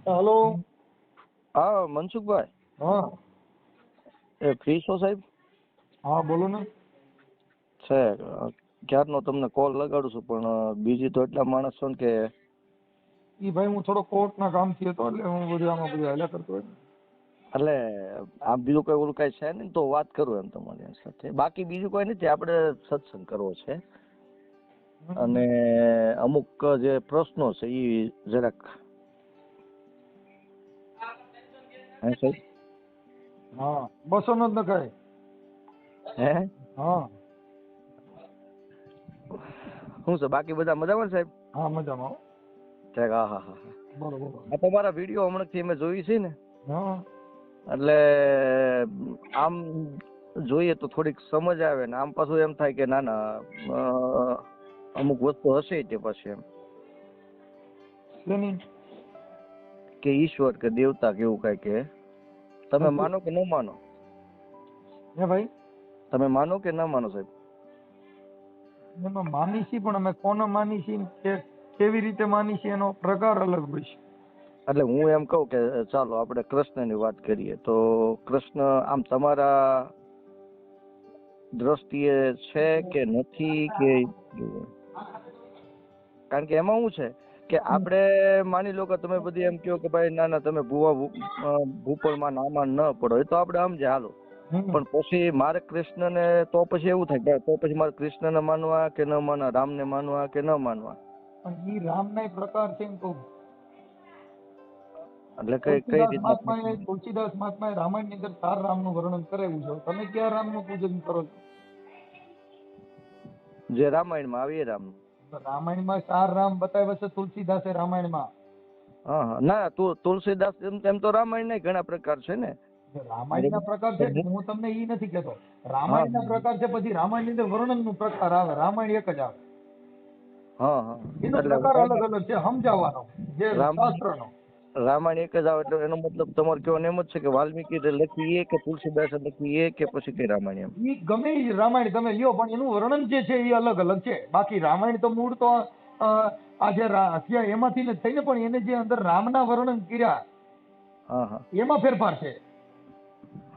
Hello. હા મનસુખભાઈ, હા એ free છો સાહેબ? હા બોલો ને. છે ક્યારનો તમને કોલ લગાડું છું પણ બીજી તો એટલા માણસ છો ને કે ઈ ભાઈ હું થોડો કોર્ટના કામથી હતો એટલે હું બધું આમાં બધું હાલ્યા કરતો હોય ને. એટલે આમ બીજું કઈ ઓલું કઈ છે ને તો વાત કરું એમ તમારી સાથે. બાકી બીજું કોઈ નથી, આપણે સત્સંગ કરવો છે અને અમુક જે પ્રશ્નો છે એ જરાક હે સાહેબ? હા 200 નો જ નખાય. હે હા શું છે બાકી બધા મજામાં સાહેબ? હા મજામાં હો. ઠીક. હા હા હા. બોલો બોલો. આ તમારા વિડીયો હમણાંથી મેં જોઈ છે ને, હા એટલે આમ જોઈએ તો થોડીક સમજ આવે ને આમ પાછું એમ થાય કે ના ના અમુક વસ્તુ હશે તે પછી એમ શેની? કે ઈશ્વર કે દેવતા કે એવું કઈ કે તમે માનો કે ન માનો? હે ભાઈ તમે માનો કે ન માનો સાહેબ? એમાં માની છીએ પણ અમે કોને માની છીએ ને કેવી રીતે માની છીએ એનો પ્રકાર અલગ હોય છે. એટલે હું એમ કહું કે ચાલો આપણે કૃષ્ણની વાત કરીએ તો કૃષ્ણ આમ તમારા દ્રષ્ટિએ છે કે નથી કે? કારણ કે એમાં શું છે કે આપણે માની લો કે તમે બધી એમ કહો કે ભાઈ ના ના તમે ભૂપળમાં નામાં ન પડો એ તો આપણે સમજે હાલો, પણ પછી મારે કૃષ્ણને તો પછી એવું થાય તો પછી મારે કૃષ્ણને માનવા કે ન માનવા, રામને માનવા કે ન માનવા? પણ ઈ રામના પ્રકાર છે એમ કહું. એટલે કઈ રીતના? તુલસીદાસ મહાત્માએ રામાયણની અંદર 4 રામનું વર્ણન કરેલું છે. તમે ક્યાં રામનું પૂજન કરો છો? જે રામાયણમાં આવે એ રામ. રામાયણમાં 4 રામ બતાવ્યા છે તુલસીદાસે રામાયણમાં. હા હા ના તુલસીદાસ એમ તો રામાયણ ના ઘણા પ્રકાર છે ને. રામાયણના પ્રકાર છે હું તમને ઈ નથી કહેતો. રામાયણના પ્રકાર છે પછી રામાયણની અંદર વર્ણનનું પ્રકાર આવે. રામાયણ એક જ આવે. હા હા એનો પ્રકાર અલગ અલગ છે સમજાવવાનો જે શાસ્ત્રનો. રામાયણ એક જ આવે એટલે એનો મતલબ તમારે કહેવાનો એમ જ છે કે વાલ્મીકી લખી એ કે તુલસીદાસ લખી એ કે પછી કઈ રામાયણ? એમ ઈ ગમે ઈ રામાયણ તમે લ્યો પણ એનું વર્ણન જે છે એ અલગ અલગ છે. બાકી રામાયણ તો મૂળ તો આ જે એમાંથી ને થઈને પણ એને જે અંદર રામના વર્ણન કર્યા હા હા એમાં ફેરફાર છે.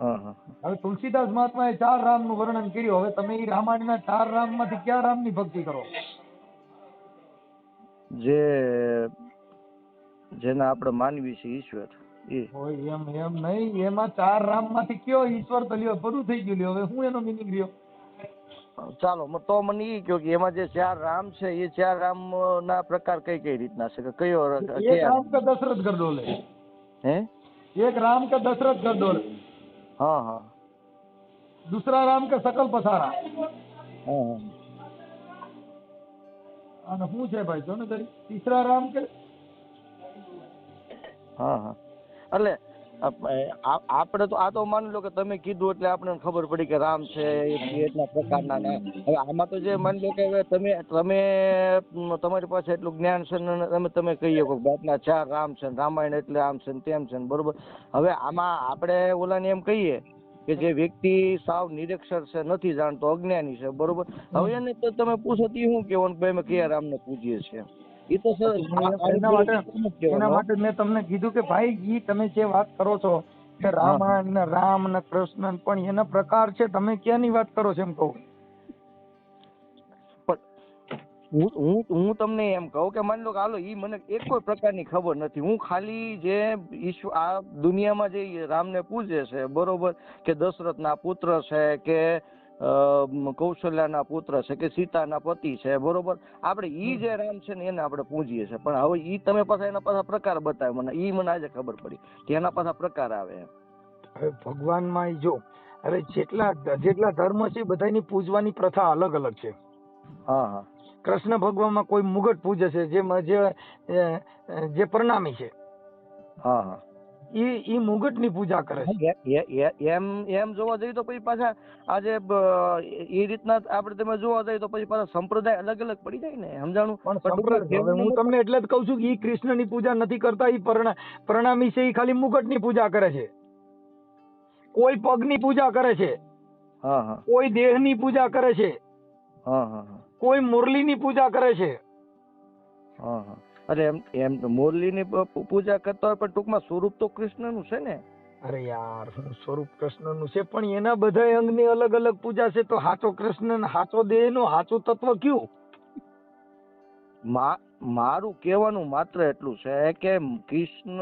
હા હા. હવે તુલસીદાસ મહાત્માએ 4 રામનું વર્ણન કર્યું. હવે તમે ઈ રામાયણના 4 રામમાંથી કયા રામની ભક્તિ કરો? જેને આપણે માનવી છે ઈશ્વર એ. હોય એમ નહીં. એમાં 4 રામમાંથી કયો ઈશ્વર તો લ્યો બધું થઈ ગયું લ્યો. હવે હું એનો મિનિંગ રહ્યો? ચાલો તો મને એ કહો કે એમાં જે 4 રામ છે એ 4 રામ ના પ્રકાર કઈ કઈ રીતના છે કે કયો? એક રામ કે દશરથ ગરડોલે? હે एक राम का दशरथ गरदौल, हाँ हाँ, दूसरा राम का सकल पसारा. हाँ અને શું છે ભાઈ જો ને તારી તીસરા રામ કે? હા હા. એટલે આપણે તો આ તો માની લો કે તમે કીધું એટલે આપણે ખબર પડી કે રામ છે એટલા પ્રકારના ના. હવે આમાં તો જે માની લો કે હવે તમે તમારી પાસે એટલું જ્ઞાન છે ને તમે કહી શકો કે આટલા 4 રામ છે, રામાયણ એટલે આમ છે ને તેમ છે ને બરોબર. હવે આમાં આપણે ઓલાને એમ કહીએ કે જે વ્યક્તિ સાવ નિરક્ષર છે, નથી જાણતો, અજ્ઞાની છે બરોબર. હવે એને તો તમે પૂછો તો શું કેવાનું કે અમે કયા રામને પૂજીએ છીએ? એ તો સર એના માટે મેં તમને કીધું કે ભાઈ ઈ તમે જે વાત કરો છો કે રામાયણ ને રામ ને કૃષ્ણ પણ એના પ્રકાર છે, તમે ક્યાંની વાત કરો છો એમ કહું? હું તમને એમ કહું કે માની લો કે હાલો ઈ મને એક કોઈ પ્રકારની ખબર નથી. હું ખાલી જે ઈશ્વર આ દુનિયામાં જે રામને પૂજે છે બરોબર, કે દશરથના પુત્ર છે કે કૌશલ્યાના પુત્ર છે કે સીતાના પતિ છે બરોબર, આપણે ઈ જે રામ છે ને એને આપણે પૂજીએ છીએ. પણ હવે ઈ તમે પાછા એના પાછા પ્રકાર બતાવે મને, ઈ મને આજે ખબર પડી કે એના પાછા પ્રકાર આવે એમ. હવે ભગવાનમાં જો હવે જેટલા ધર્મ છે બધાની પૂજવાની પ્રથા અલગ અલગ છે. હા હા. કૃષ્ણ ભગવાનમાં કોઈ મુગટ પૂજે છે જે પ્રણામી છે. હા હા. ઈ મુગટ ની પૂજા કરે છે. એમ જોવા જઈએ તો પછી પાછા આજે એ રીતના આપણે તમે જોવા જઈએ તો પછી પાછા સંપ્રદાય અલગ અલગ પડી જાય ને, સમજાણું? પણ હવે હું તમને એટલે જ કઉ છું કે ઈ કૃષ્ણ ની પૂજા નથી કરતા, ઈ પ્રણામી છે, ઈ ખાલી મુગટ ની પૂજા કરે છે. કોઈ પગ ની પૂજા કરે છે, હા હા, કોઈ દેહ ની પૂજા કરે છે, હા હા, કોઈ મુરલી ની પૂજા કરે છે. હા હા. અરે એમ તો મુરલીની પૂજા કરતા હોય પણ ટૂંકમાં સ્વરૂપ તો કૃષ્ણનું છે ને. અરે યાર સ્વરૂપ કૃષ્ણનું છે પણ એના બધા અંગની અલગ અલગ પૂજા છે, તો હાચો કૃષ્ણ હાચો દેહ નો હાચું તત્વ કયું? મારું કહેવાનું માત્ર એટલું છે કે કૃષ્ણ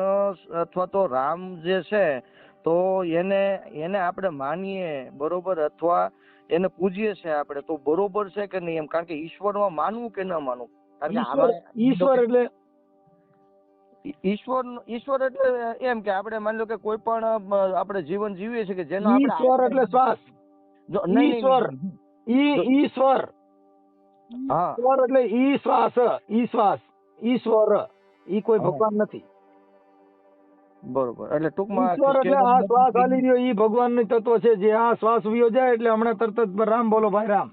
અથવા તો રામ જે છે તો એને આપણે માનીએ બરોબર, અથવા એને પૂજીએ છે આપણે તો બરોબર છે કે નહીં એમ. કારણ કે ઈશ્વરમાં માનવું કે ન માનવું, કારણ કે ઈશ્વર એટલે ઈશ્વર એટલે એમ કે આપણે માની લો કે કોઈ પણ આપણે જીવન જીવીએ છીએ કે જેનો ઈશ્વર એટલે શ્વાસ. ઈશ્વર ઈશ્વર હા ઈશ્વર એટલે ઈ શ્વાસ ઈશ્વર ઈ કોઈ ભગવાન નથી. બરોબર, એટલે ટૂંકમાં ઈશ્વર એટલે આ શ્વાસ હાલી રહ્યો ઈ ભગવાન નું તત્વ છે. જે આ શ્વાસ વિયો જાય એટલે હમણાં તરત જ રામ બોલો ભાઈ રામ.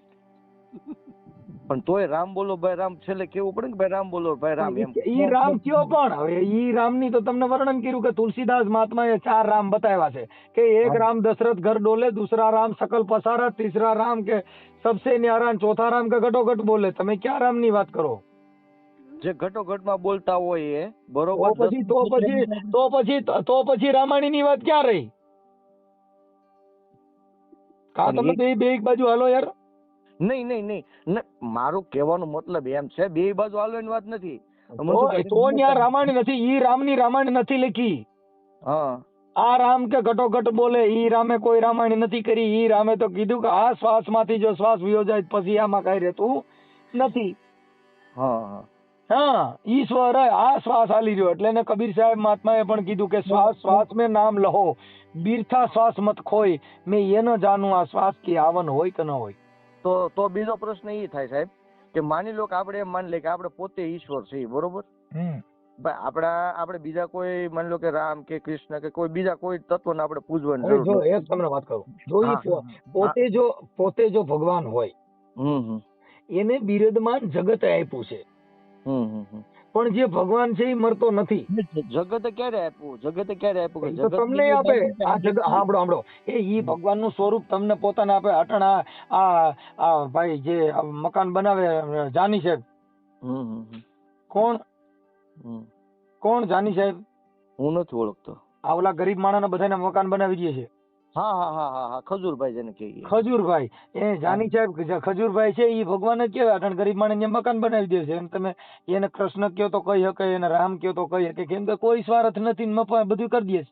પણ તોય રામ બોલો ભાઈ રામ છેલ્લે કેવું પડે કે ભાઈ રામ બોલો ભાઈ રામ એમ. ઈ રામ કયો પણ હવે ઈ રામ ની તો તમને વર્ણન કર્યું કે તુલસીદાસ મહાત્મા એ 4 રામ બતાવ્યા છે કે એક રામ દશરથ ઘર ડોલે, दूसरा राम सकल पसारा, तीसरा राम के सबसे न्यारा, चौथा राम के घटोघट बोले. તમે ક્યાં રામ ની વાત કરો? જે ઘટોઘટ માં બોલતા હોય એ બરોબર. તો પછી રામાયણ ની વાત ક્યાં રહી? કા તમે બે એક બાજુ હાલો યાર. નહીં મારું કહેવાનો મતલબ એમ છે બે બાજુ હાલવાની વાત નથી. તો ત્યાં રામાયણ નથી, ઈ રામ ની રામાયણ નથી લખી. હા આ રામ કે ઘટોઘટ બોલે ઈ રામે કોઈ રામાયણ નથી કરી. ઈ રામે તો કીધું કે આ શ્વાસ માંથી જો શ્વાસ વિયો જાય પછી આમાં કઈ રહેતું નથી. હા ઈશ્વર આ શ્વાસ હાલી રહ્યો એટલે કબીર સાહેબ મહાત્મા એ પણ કીધું કે શ્વાસ શ્વાસ में नाम लहो, बीरथा श्वास मत खोई, मैं ये न जानू आ श्वास की आवन હોય કે ન હોય. તો બીજો પ્રશ્ન એ થાય સાહેબ કે માની લો કે આપણે એમ માની લે કે આપણે પોતે ઈશ્વર છીએ બરોબર. આપણે બીજા કોઈ માની લો કે રામ કે કૃષ્ણ કે કોઈ બીજા કોઈ તત્વને આપણે પૂજવાની જરૂર નથી. એક તમને વાત કરું, પોતે જો ભગવાન હોય એને બિરદમાન જગતે આપ્યું છે, પણ જે ભગવાન છે એ મરતો નથી. જગતે ક્યારે આપ્યું તમને આપે આ જગત. સાંભળો એ ઈ ભગવાન નું સ્વરૂપ તમને પોતાને આપે. અટણા આ ભાઈ જે મકાન બનાવે જાની સાહેબ, કોણ જાની સાહેબ? હું નથી ઓળખતો. આ ઓલા ગરીબ માણસ બધાને મકાન બનાવી દે છે. હા ખજૂરભાઈ જેને કહીએ. ખજૂરભાઈ એ જાની સાહેબ ખજૂરભાઈ છે એ ભગવાન જ કહેવાય. અટણ ગરીબ માણસ મકાન બનાવી દે છે. તમે એને કૃષ્ણ કયો તો કહી શકે, એને રામ કયો તો કહી શકે, કેમ કે કોઈ સ્વાર્થ નથી, બધું કરી દે છે.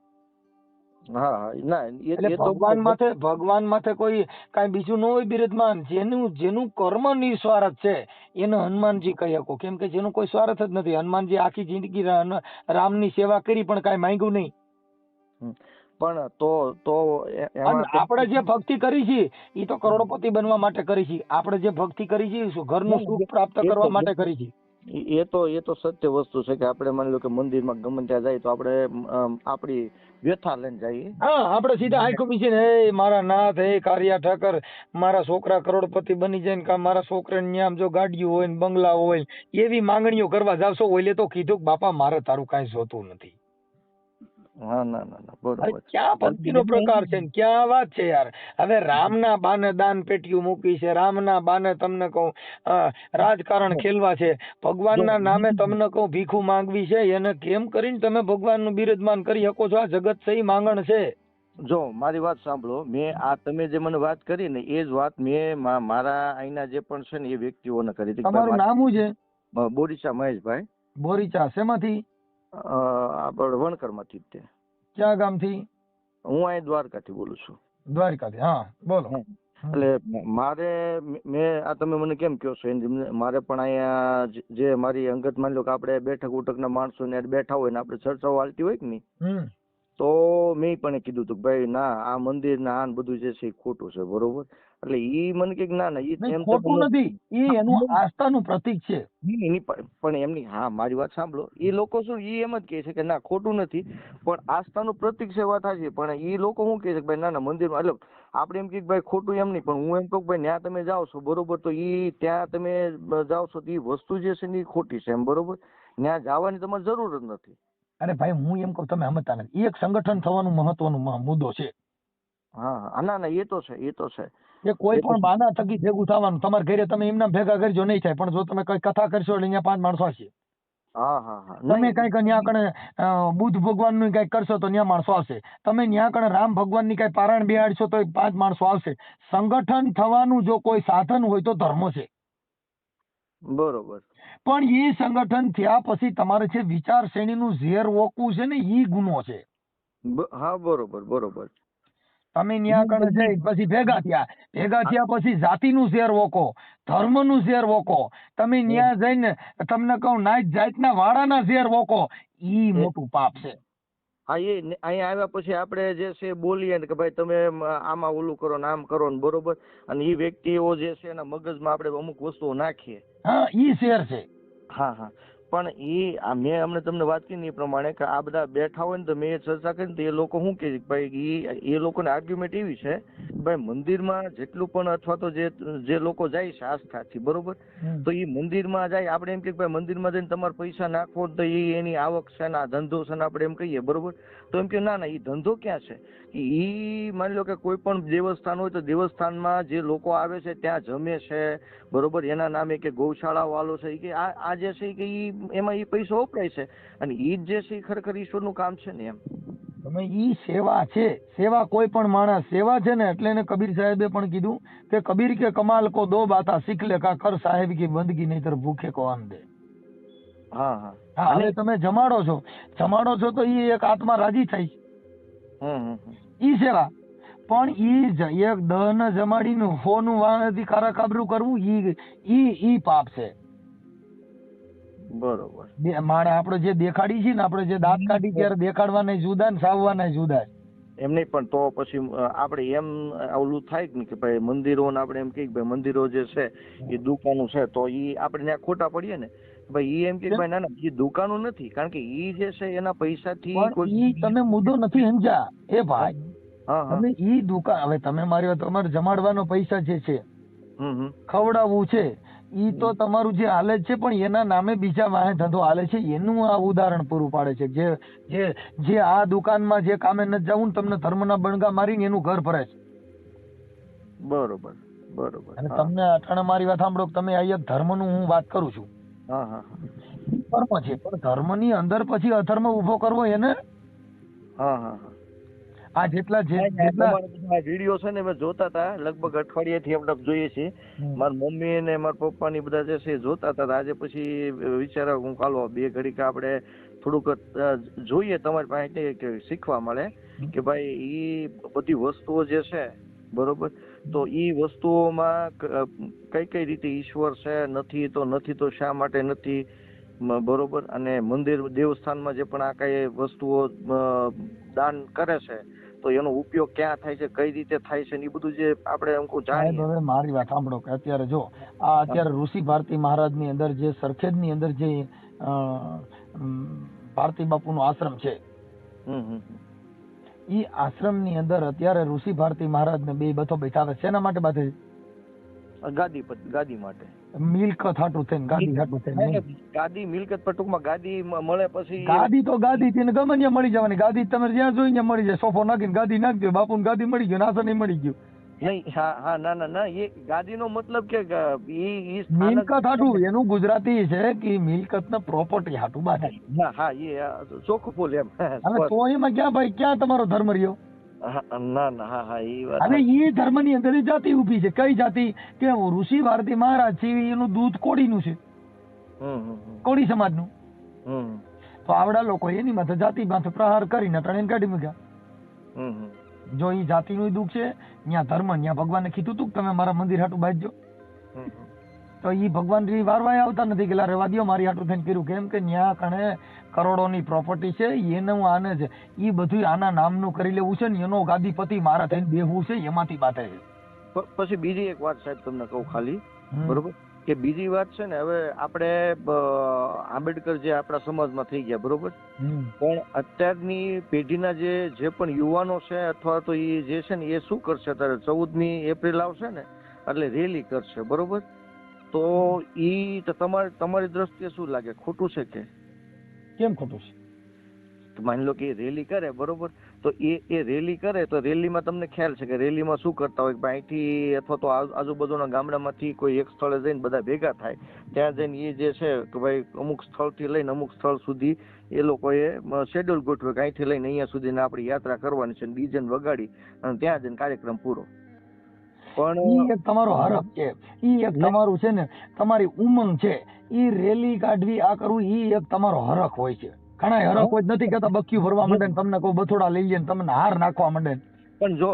ભગવાન માથે કોઈ કઈ બીજું ન હોય બિરદમાન. જેનું કર્મ નિસ્વાર્થ છે એને હનુમાનજી કહી શકો, કેમ કે જેનું કોઈ સ્વાર્થ જ નથી. હનુમાનજી આખી જિંદગી રામની સેવા કરી પણ કઈ માંગ્યું નહીં. પણ તો આપણે જે ભક્તિ કરી છે એ તો કરોડપતિ બનવા માટે કરી છે. આપણે જે ભક્તિ કરી છે ઘરનું સુખ પ્રાપ્ત કરવા માટે કરી છે. એ તો સત્ય વસ્તુ છે કે આપણે માની લો કે મંદિરમાં ગમે ત્યાં જાય તો આપણે આપણી વ્યથા લઈને જઈએ. હા આપણે સીધા આંખો મીચીને હે મારા નાથ, હે કારિયા ઠાકર, મારા છોકરા કરોડપતિ બની જાય ને, મારા છોકરાને ન્યામ જો ગાડીઓ હોય ને બંગલા હોય એવી માંગણીઓ કરવા જાવશો. ઓલે તો કીધું કે બાપા મારે તારું કાંઈ જોતું નથી. ના બરોબર. ક્યાં ભક્તિનો પ્રકાર છે, ક્યાં વાત છે યાર. હવે રામના બાને દાન પેટીયું મૂકી છે, રામના બાને તમને કહું રાજકારણ ખેલવા છે, ભગવાનના નામે તમને કહું ભીખું માંગવી છે. એને કેમ કરીને તમે ભગવાનનું બિરદમાન કરી શકો છો? આ જગત સહી માંગણ છે. જો મારી વાત સાંભળો, તમે જે મને વાત કરી ને એ જ વાત મેં મારા અહીંના જે પણ છે ને એ વ્યક્તિઓને કરી હતી. તમારું નામ શું છે? બોરીચા મહેશભાઈ. બોરીચા શેમાંથી? આપણે વણકર માંથી જ. ક્યાં ગામથી? હું અહીં દ્વારકાથી બોલું છું. દ્વારકાથી? હા બોલો. એટલે મેં આ તમે મને કેમ કહો છો, મારે પણ અહીંયા જે મારી અંગત માની લો કે આપણે બેઠક ઉઠકના માણસો ને બેઠા હોય ને આપણે ચર્ચાઓ હાલતી હોય કે નહીં, તો મેં પણ કીધું હતું કે ભાઈ ના આ મંદિર ના આ બધું જે છે એ ખોટું છે બરોબર. એટલે ઈ મને કે ના ઈ ખોટું નથી, ઈ એનું આસ્થાનું પ્રતીક છે. પણ એમની મારી વાત સાંભળો, એ લોકો શું ઈ એમ જ કહે છે કે ના ખોટું નથી પણ આસ્થાનું પ્રતીક છે, વાત સાચી. પણ ઈ લોકો શું કહે છે કે ભાઈ ના મંદિરમાં એટલે આપણે એમ કે ભાઈ ખોટું એમ નહીં, પણ હું એમ કહું ભાઈ ત્યાં તમે જાઓ છો બરોબર, તો ઈ ત્યાં તમે જાઓ છો તો એ વસ્તુ જે છે ને એ ખોટી છે એમ બરોબર. ત્યાં જવાની તમારે જરૂર જ નથી. અરે ભાઈ હું એમ કહું તમે સમજતા નથી. એક સંગઠન થવાનું મહત્વનો મુદ્દો છે. હા ના એ તો છે. એ કોઈ પણ બાના થકી ભેગું થવાનું. તમારા ઘરે તમે એમના ભેગા કરજો નહીં થાય, પણ જો તમે કઈ કથા કરશો એટલે અહીંયા 5 માણસો હશે. હા હા હા તમે નહીં, કઈક ન્યા કણે બુદ્ધ ભગવાન નું કઈક કરશો તો ન્યા માણસો આવશે. તમે ન્યા કણે રામ ભગવાન ની કઈ પારાયણ બેહાડશો તો 5 માણસો આવશે. સંગઠન થવાનું જો કોઈ સાધન હોય તો ધર્મ છે. બરોબર. પણ એ સંગઠન થયા પછી તમારે જે વિચાર શ્રેણીનું ઝેર ઓકવું છે ને એ ગુનો છે. હા બરોબર બરોબર. તમે ન્યા કણે જઈ પછી ભેગા થયા પછી જાતિનું ઝેર ઓકો, ધર્મનું ઝેર ઓકો. તમે ન્યા જઈને તમને કહું નાઈટ જાતના વાળાના ઝેર ઓકો, ઈ મોટું પાપ છે. હા એ અહીંયા આવ્યા પછી આપણે જે છે બોલીએ ને કે ભાઈ તમે આમાં ઓલું કરો ને આમ કરો ને બરોબર, અને એ વ્યક્તિઓ જે છે એના મગજમાં આપણે અમુક વસ્તુઓ નાખીએ. હા ઈ ઝેર છે. હા હા. પણ મેં હમણે તમને વાત કરી ને એ પ્રમાણે કે આ બધા બેઠા હોય ને તો મેં ચર્ચા કરી ને તો એ લોકો શું કે ભાઈ એ લોકોની આર્ગ્યુમેન્ટ એવી છે ભાઈ મંદિરમાં જેટલું પણ અથવા તો જે લોકો જાય છે આસ્થાથી બરોબર, તો એ મંદિરમાં જાય આપણે એમ કે ભાઈ મંદિરમાં જઈને તમારે પૈસા નાખવો તો એ એની આવક છે ને આ ધંધો છે ને આપણે એમ કહીએ બરોબર, તો એમ કે ના ના એ ધંધો ક્યાં છે. એ માની લો કે કોઈ પણ દેવસ્થાન હોય તો દેવસ્થાનમાં જે લોકો આવે છે ત્યાં જમે છે બરોબર, એના નામે કે ગૌશાળા વાળો છે કે આ જે છે કે એમાં એ પૈસો વપરાય છે, અને એ જ જે છે એ ખરેખર ઈશ્વરનું કામ છે ને એમ. તમે ઈ સેવા છે. સેવા કોઈ પણ માણસ સેવા છે ને એટલે એને કબીર સાહેબે પણ કીધું કે કબીર કે કમાલ કો દો બાતા શીખ લે કા કર સાહેબ કી બંદગી નહીતર ભૂખે કો અન્ન દે. હા હા. હા હવે તમે જમાડો છો તો ઈ એક આત્મા રાજી થાય. ઈ સેવા. પણ એક દહ ને જમાડીને 100 નું વાણથી ખારા કાબરું કરવું ઈ પાપ છે. બરોબર. માણે આપણે જે દેખાડી છે ને, આપણે જે દાંત કાઢી ત્યારે દેખાડવાના જુદા ને સાવવાના જુદા. એમ નહીં, પણ તો પછી આપણે એમ ઓલું થાય ને કે ભાઈ મંદિરો ને આપણે એમ કહીએ કે ભાઈ મંદિરો જે છે એ દુકાનો છે તો ઈ આપણે ત્યાં ખોટા પડીએ ને. ભાઈ ઈ એમ કે ભાઈ ના ના એ દુકાનો નથી, કારણ કે ઈ જે છે એના પૈસાથી ઈ તમે મુદ્દો નથી સમજ્યા એ ભાઈ. હા હા. તમે ઈ દુકાન હવે તમે મારી વાત, તમારે જમાડવાનો પૈસા જે છે ખવડાવવું છે ઈ તો તમારું જે હાલે છે, પણ એના નામે બીજા વાહે ધંધો હાલે છે એનું આ ઉદાહરણ પૂરું પાડે છે. જે આ દુકાનમાં જે કામે નથી જવું ને તમને ધર્મના બણગા મારીને એનું ઘર ભરે છે. બરોબર બરોબર. અને તમને અટાણે મારી વાત સાંભળો, તમે આ એક ધર્મનું હું વાત કરું છું. હા હા. ધર્મ છે પણ ધર્મની અંદર પછી અધર્મ ઉભો કરવો એને. હા હા. આ જેટલા વિડીયો છે ને મેં જોતા હતા લગભગ અઠવાડિયાથી આપણે જોઈએ છીએ. મારા મમ્મી ને મારા પપ્પા ની બધા જે છે જોતા હતા. આજે પછી વિચાર્યા હું કાલો 2 ઘડીક આપણે થોડુંક જોઈએ તમારી પાસે શીખવા મળે કે ભાઈ ઈ બધી વસ્તુઓ જે છે બરોબર, તો ઈ વસ્તુઓમાં કઈ કઈ રીતે ઈશ્વર છે, નથી તો શા માટે નથી બરોબર, અને મંદિર દેવસ્થાનમાં જે પણ આ કઈ વસ્તુઓ દાન કરે છે તો એનો ઉપયોગ ક્યાં થાય છે, કઈ રીતે થાય છે, એ બધું જે આપણે જાણીએ. હવે મારી વાત સાંભળો કે અત્યારે જો આ અત્યારે ઋષિ ભારતી મહારાજ ની અંદર જે સરખેજ ની અંદર જે ભારતી બાપુ નો આશ્રમ છે, ઈ આશ્રમ ની અંદર અત્યારે ઋષિ ભારતી મહારાજ ને 2 બથો બેઠાવે છે. એના માટે બાંધે ગાદી માટે મિલકત હાટું થઈને ગાદી હાટું થઈને ગાદી મિલકત પર ટૂંકમાં ગાદી મળે પછી ગાદી તો ગાદી થી ગમે ત્યાં મળી જવાની. ગાદી તમે જ્યાં જોઈ ત્યાં મળી જાય. સોફો નાખીને ગાદી નાખી દો, બાપુ ને ગાદી મળી ગયો, આસન મળી ગયું. નહીં. હા હા. ના ના ના, એ ગાદી નો મતલબ કે મિલકત હાટું, એનું ગુજરાતી છે કે મિલકત ને પ્રોપર્ટી હાટું બાંધે. હા હા, એ ચોખ્ખું બોલ એમ. હવે તો એમાં ક્યાં ભાઈ ક્યાં તમારો ધર્મ રહ્યો? ના ના. હા હા, એ વાત. અને એ ધર્મ ની અંદર જાતિ ઉભી છે. કઈ જાતિ? કે ઋષિ ભારતી મહારાજ છે એનું દૂધ કોડીનું છે, કોડી સમાજનું. તો આવડા લોકો એની માથે જાતિ માથે પ્રહાર કરીને ત્રણેય કાઢી મૂક્યા. જો એ જાતિનું દુઃખ છે, ત્યાં ધર્મ, ત્યાં ભગવાને કીધું તું તમે મારા મંદિર હાટું બાંધજો, તો એ ભગવાન વારવાય આવતા નથી કે રેવા દો મારી હાટું થઈને કર્યું. કેમ કે ત્યાં કણે કરોડોની પ્રોપર્ટી છે, એનું આને છે, એ બધું આના નામનું કરી લેવું છે ને એનો ગાદીપતિ મારા થઈને બેહવું છે, એમાંથી બાંધે છે. પછી બીજી એક વાત સાહેબ તમને કહું ખાલી, બરોબર, કે બીજી વાત છે ને, હવે આપણે આંબેડકર જે આપણા સમાજમાં થઈ ગયા બરોબર, પણ અત્યારની પેઢીના જે પણ યુવાનો છે અથવા તો એ જે છે ને એ શું કરશે, અત્યારે 14મી એપ્રિલ આવશે ને એટલે રેલી કરશે બરોબર, તો ઈ તમારી દ્રષ્ટિએ શું લાગે, ખોટું છે કે કેમ ખોટું છે? માની લો કે એ રેલી કરે બરોબર, તો એ રેલી કરે તો રેલીમાં તમને ખ્યાલ છે કે રેલીમાં શું કરતા હોય કે ભાઈ અહીંથી અથવા તો આજુબાજુના ગામડામાંથી કોઈ એક સ્થળે જઈને બધા ભેગા થાય, ત્યાં જઈને એ જે છે કે ભાઈ અમુક સ્થળથી લઈને અમુક સ્થળ સુધી એ લોકોએ શેડ્યુલ ગોઠવે કે અહીંથી લઈને અહીંયા સુધી આપણી યાત્રા કરવાની છે, ડીજે વગાડી અને ત્યાં જઈને કાર્યક્રમ પૂરો. પણ ઈ એક તમારો હરખ છે, ઈ એક તમારું છે ને તમારી ઉમંગ છે, ઈ રેલી કાઢવી આ કરવું ઈ એક તમારો હરખ હોય છે. ઘણા હરખ હોય નથી કેતા બક્યું ભરવા માંડે ને તમને કોઈ બથોડા લઈ લે ને તમને હાર નાખવા માંડે. પણ જો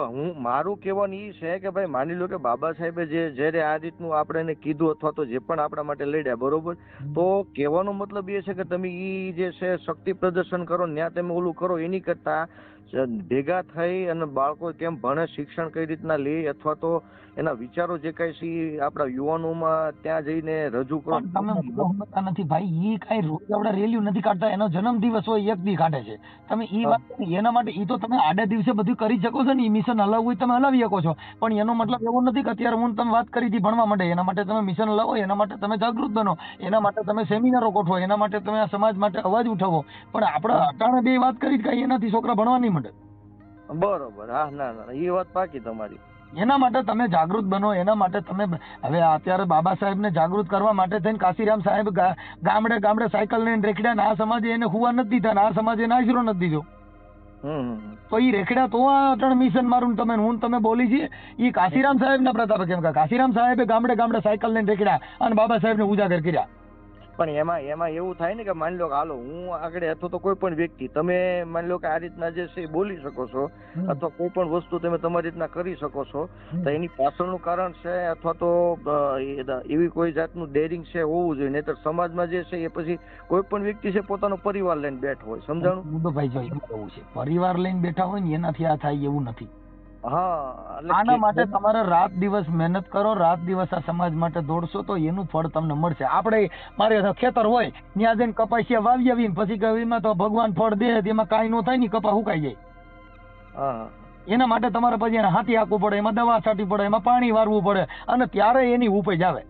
મારું કહેવાનું ઈ છે કે ભાઈ માની લો કે બાબા સાહેબે જ્યારે આ રીતનું આપણે એને કીધું અથવા તો જે પણ આપણા માટે લડ્યા બરોબર, તો કહેવાનો મતલબ એ છે કે તમે ઈ જે છે શક્તિ પ્રદર્શન કરો ત્યાં તમે ઓલું કરો એની કરતા ભેગા થઈ અને બાળકો કેમ ભણે, શિક્ષણ કઈ રીતના લે અથવા તો એના વિચારો જે કઈ છે આપણા યુવાનોમાં ત્યાં જઈને રજૂ કરો. તમે સમજતા નથી ભાઈ, ઈ કઈ રોજ આપણે રેલીઓ નથી કાઢતા, એનો જન્મદિવસ હોય એક દી કાઢે છે. તમે ઈ વાત એના માટે ઈ તો તમે આડે દિવસે બધું કરી શકો છો ને, ઈ મિશન હલાવવું હોય તમે હલાવી શકો છો, પણ એનો મતલબ એવો નથી કે અત્યારે હું તમે વાત કરી હતી ભણવા માટે, એના માટે તમે મિશન હલાવો, એના માટે તમે જાગૃત બનો, એના માટે તમે સેમિનારો ગોઠવો, એના માટે તમે આ સમાજ માટે અવાજ ઉઠાવો. પણ આપણે અટાણે બે વાત કરી કે એનાથી છોકરા ભણવા નહીં માંડે. બરોબર, હા, ના એ વાત પાકી તમારી. એના માટે તમે જાગૃત બનો, એના માટે તમે હવે અત્યારે બાબા સાહેબ ને જાગૃત કરવા માટે થઈને કાશીરામ સાહેબ ગામડે ગામડે સાયકલ લઈને રેખડ્યા ને આ સમાજે એને હુવા નથી દીધા ને આ સમાજે એને આશરો નથી દીધો. તો ઈ રેખડા તો આ અટણ મિશન મારું તમે હું તમે બોલી છીએ ઈ કાશીરામ સાહેબ ના પ્રતાપ કેમ કે કાશીરામ સાહેબે ગામડે ગામડે સાયકલ લઈને રેખડ્યા અને બાબા સાહેબ ને ઉજાગર કર્યા. પણ એમાં એવું થાય ને કે માની લો કે હાલો હું આગળ અથવા તો કોઈ પણ વ્યક્તિ તમે માની લો કે આ રીતના જે છે બોલી શકો છો અથવા કોઈ પણ વસ્તુ તમે તમારી રીતના કરી શકો છો, તો એની પાછળનું કારણ છે અથવા તો એવી કોઈ જાતનું ડેરિંગ છે હોવું જોઈએ, નહીતર સમાજમાં જે છે એ પછી કોઈ પણ વ્યક્તિ છે પોતાનો પરિવાર લઈને બેઠો હોય. સમજાણું? તો ભાઈ જો એવું છે, પરિવાર લઈને બેઠા હોય ને એનાથી આ થાય એવું નથી. હા, આના માટે તમારે રાત દિવસ મહેનત કરો, રાત દિવસ આ સમાજ માટે દોડશો તો એનું ફળ તમને મળશે. આપણે મારે ખેતર હોય ત્યાં જઈને કપાસિયા વાવી આવીને પછી એમાં તો ભગવાન ફળ દે એમાં કાંઈ ન થાય ને કપા સુકાઈ જાય. એના માટે તમારે પછી એને હાથી હાંકવું પડે, એમાં દવા છાંટવી પડે, એમાં પાણી વારવું પડે અને ત્યારે એની ઉપજ આવે.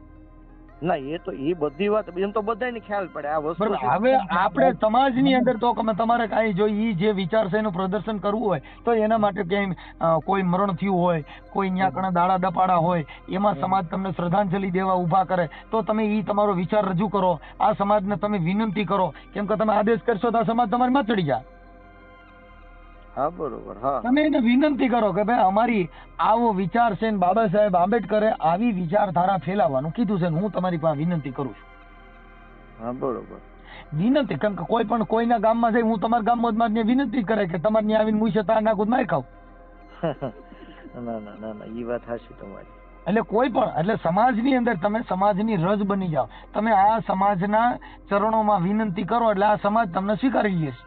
ના એ તો એ બધી વાત એમ તો બધાને ખ્યાલ પડે આ વસ્તુ. હવે આપણે સમાજની અંદર તો તમારે કાંઈ જો ઈ જે વિચાર છે એનું પ્રદર્શન કરવું હોય તો એના માટે ક્યાંય કોઈ મરણ થયું હોય, કોઈ ન્યા કણા દાડા દપાડા હોય, એમાં સમાજ તમને શ્રદ્ધાંજલિ દેવા ઊભા કરે તો તમે ઈ તમારો વિચાર રજૂ કરો, આ સમાજને તમે વિનંતી કરો, કેમ કે તમે આદેશ કરશો તો આ સમાજ તમારી માં ચડી જાય. હા બરોબર, હા તમે એને વિનંતી કરો કે ભાઈ અમારી આવો વિચાર છે ને બાબા સાહેબ આંબેડકરે આવી વિચારધારા ફેલાવવાનું કીધું છે ને હું તમારી પાસે વિનંતી કરું છું. હા બરોબર, વિનંતી, કેમ કે કોઈ પણ કોઈના ગામમાં જઈ હું તમારા ગામમાં જ વિનંતી કરે કે તમારે ત્યાં આવીને મુશે તાર નાખું માર ખાવ. ના એ વાત સાચી તમારી. એટલે કોઈ પણ એટલે સમાજની અંદર તમે સમાજની રજ બની જાઓ, તમે આ સમાજના ચરણોમાં વિનંતી કરો એટલે આ સમાજ તમને સ્વીકારી લે છે.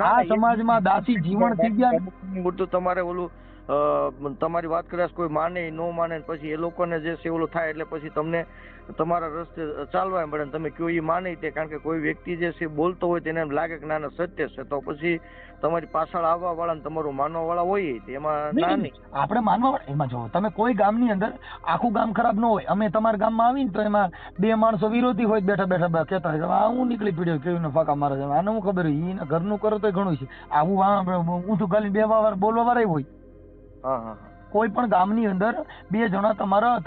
આ સમાજમાં દાસી જીવન થઈ ગયા. તમારે ઓલું તમારી વાત કદાચ કોઈ માને ન માને પછી એ લોકોને જે છે ઓલું થાય એટલે પછી તમને તમારા રસ્તે ચાલવા મળે ને તમે કયો એ માને તે, કારણ કે કોઈ વ્યક્તિ જે છે બોલતો હોય તેને એમ લાગે કે ના સત્ય છે તો પછી તમારી પાછળ આવવા વાળા ને તમારું માનવા વાળા હોય એમાં ના નહીં. આપણે માનવા વાળા એમાં જો તમે કોઈ ગામની અંદર આખું ગામ ખરાબ ન હોય, અમે તમારા ગામમાં આવીને તો એમાં બે માણસો વિરોધી હોય બેઠા બેઠા કહેતા હોય હું નીકળી પડ્યો કેવી ફાકા મારે છે, આને હું ખબર હોય એને ઘરનું કરો તો ઘણું છે, આવું ઊંધું ખાલી બે વાર બોલવા વાળા હોય. કોઈ પણ ગામની અંદર બે જણા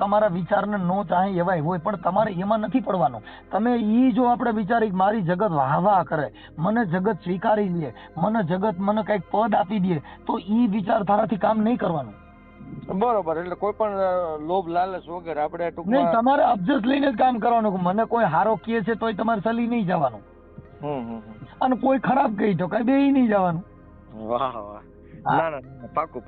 તમારા વિચારને નો ચાહે એવાય હોય, પણ તમારે એમાં નથી પડવાનું. તમે ઈ જો આપણે વિચારી મારી જગત વાહ વાહ કરે, મને જગત સ્વીકારી લે, મને જગત મને કઈક પદ આપી દે, તો ઈ વિચારધારાથી કામ નહીં કરવાનું. બરોબર, એટલે કોઈ પણ લોભ લાલચ વગર આપણે નહીં, તમારે અબજસ લઈને જ કામ કરવાનું. મને કોઈ હારો કહે છે તોય તમારે ચલી નહીં જવાનું, અને કોઈ ખરાબ કહી તો કઈ બે નહીં જવાનું. વાહ વાહ, ના પાકું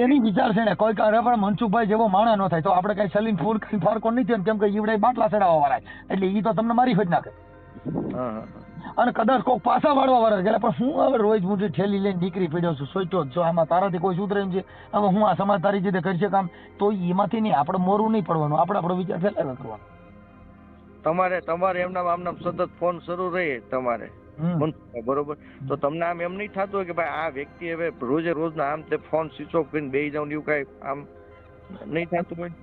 એની વિચાર છે ને કોઈ પણ મનસુખભાઈ જેવો માણા ન થાય તો આપણે કઈ સલીન ફૂલ કઈ ફરકો નહીં થાય, કેમ કે ઈવડે બાટલા ચડાવવા વાળા એટલે ઈ તો તમને મારી હોજ નાખે. અને કદાચ કોઈક પાછા વાળવા વાળા એટલે પણ હું હવે રોજ મુઠી ઠેલી લઈને નીકળી પડ્યો છું, સોચ્યો છો આમાં તારાથી કોઈ સુધરે એમ છે, હવે હું આ સમાજ તારી રીતે કરશે કામ, તો એમાંથી નહીં આપણે મોરું નહીં પડવાનું, આપણો વિચાર ફેલાવ્યા કરવાનો. તમારે એમના સતત ફોન શરૂ રહે તમારે બરોબર, તો તમને આમ એમ નહીં થતું હોય કે ભાઈ આ વ્યક્તિ હવે રોજ ના આમ તે ફોન સ્વિચ ઓફ કરીને બેસી જાવ એવું કઈ આમ નહીં થતું હોય?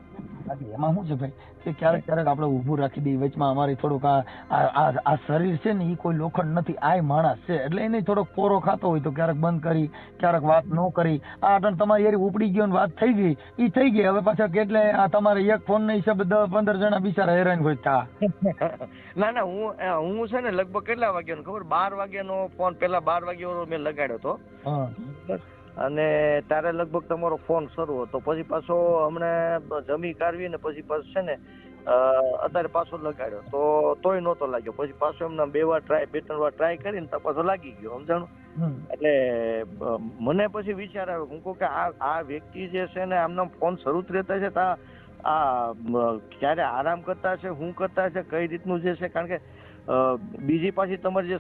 બાકી એમાં શું છે ભાઈ કે ક્યારેક ક્યારેક આપણે ઊભું રાખી દઈએ વચમાં અમારી થોડુંક આ શરીર છે ને એ કોઈ લોખંડ નથી, આ માણસ છે એટલે એને થોડોક પોરો ખાતો હોય તો ક્યારેક બંધ કરી, ક્યારેક વાત ન કરી. આ અટણ તમારી યાર ઉપડી ગયો ને વાત થઈ ગઈ એ થઈ ગઈ. હવે પાછા કેટલે આ તમારે એક ફોન ના હિસાબે 10-15 જણા બિચારા હેરાન હોય તા. ના ના, હું છે ને લગભગ કેટલા વાગ્યાનો ખબર, 12 વાગ્યાનો ફોન, પેલા 12 વાગ્યાનો મેં લગાડ્યો હતો. હા. અને ત્યારે લગભગ તમારો ફોન શરૂ હતો, પછી પાછો અમને જમી કાઢવી ને પછી પાછો છે ને અત્યારે પાછો લગાડ્યો તો તોય નહોતો લાગ્યો. પછી પાછો એમને 2-3 વાર ટ્રાય કરીને તો પાછો લાગી ગયો, સમજાણું? એટલે મને પછી વિચાર આવ્યો, હું કહું કે આ વ્યક્તિ જે છે ને આમના ફોન શરૂ જ રહેતા છે, આ ક્યારે આરામ કરતા છે, શું કરતા છે, કઈ રીતનું જે છે. કારણ કે બીજી પાછી તમારી જે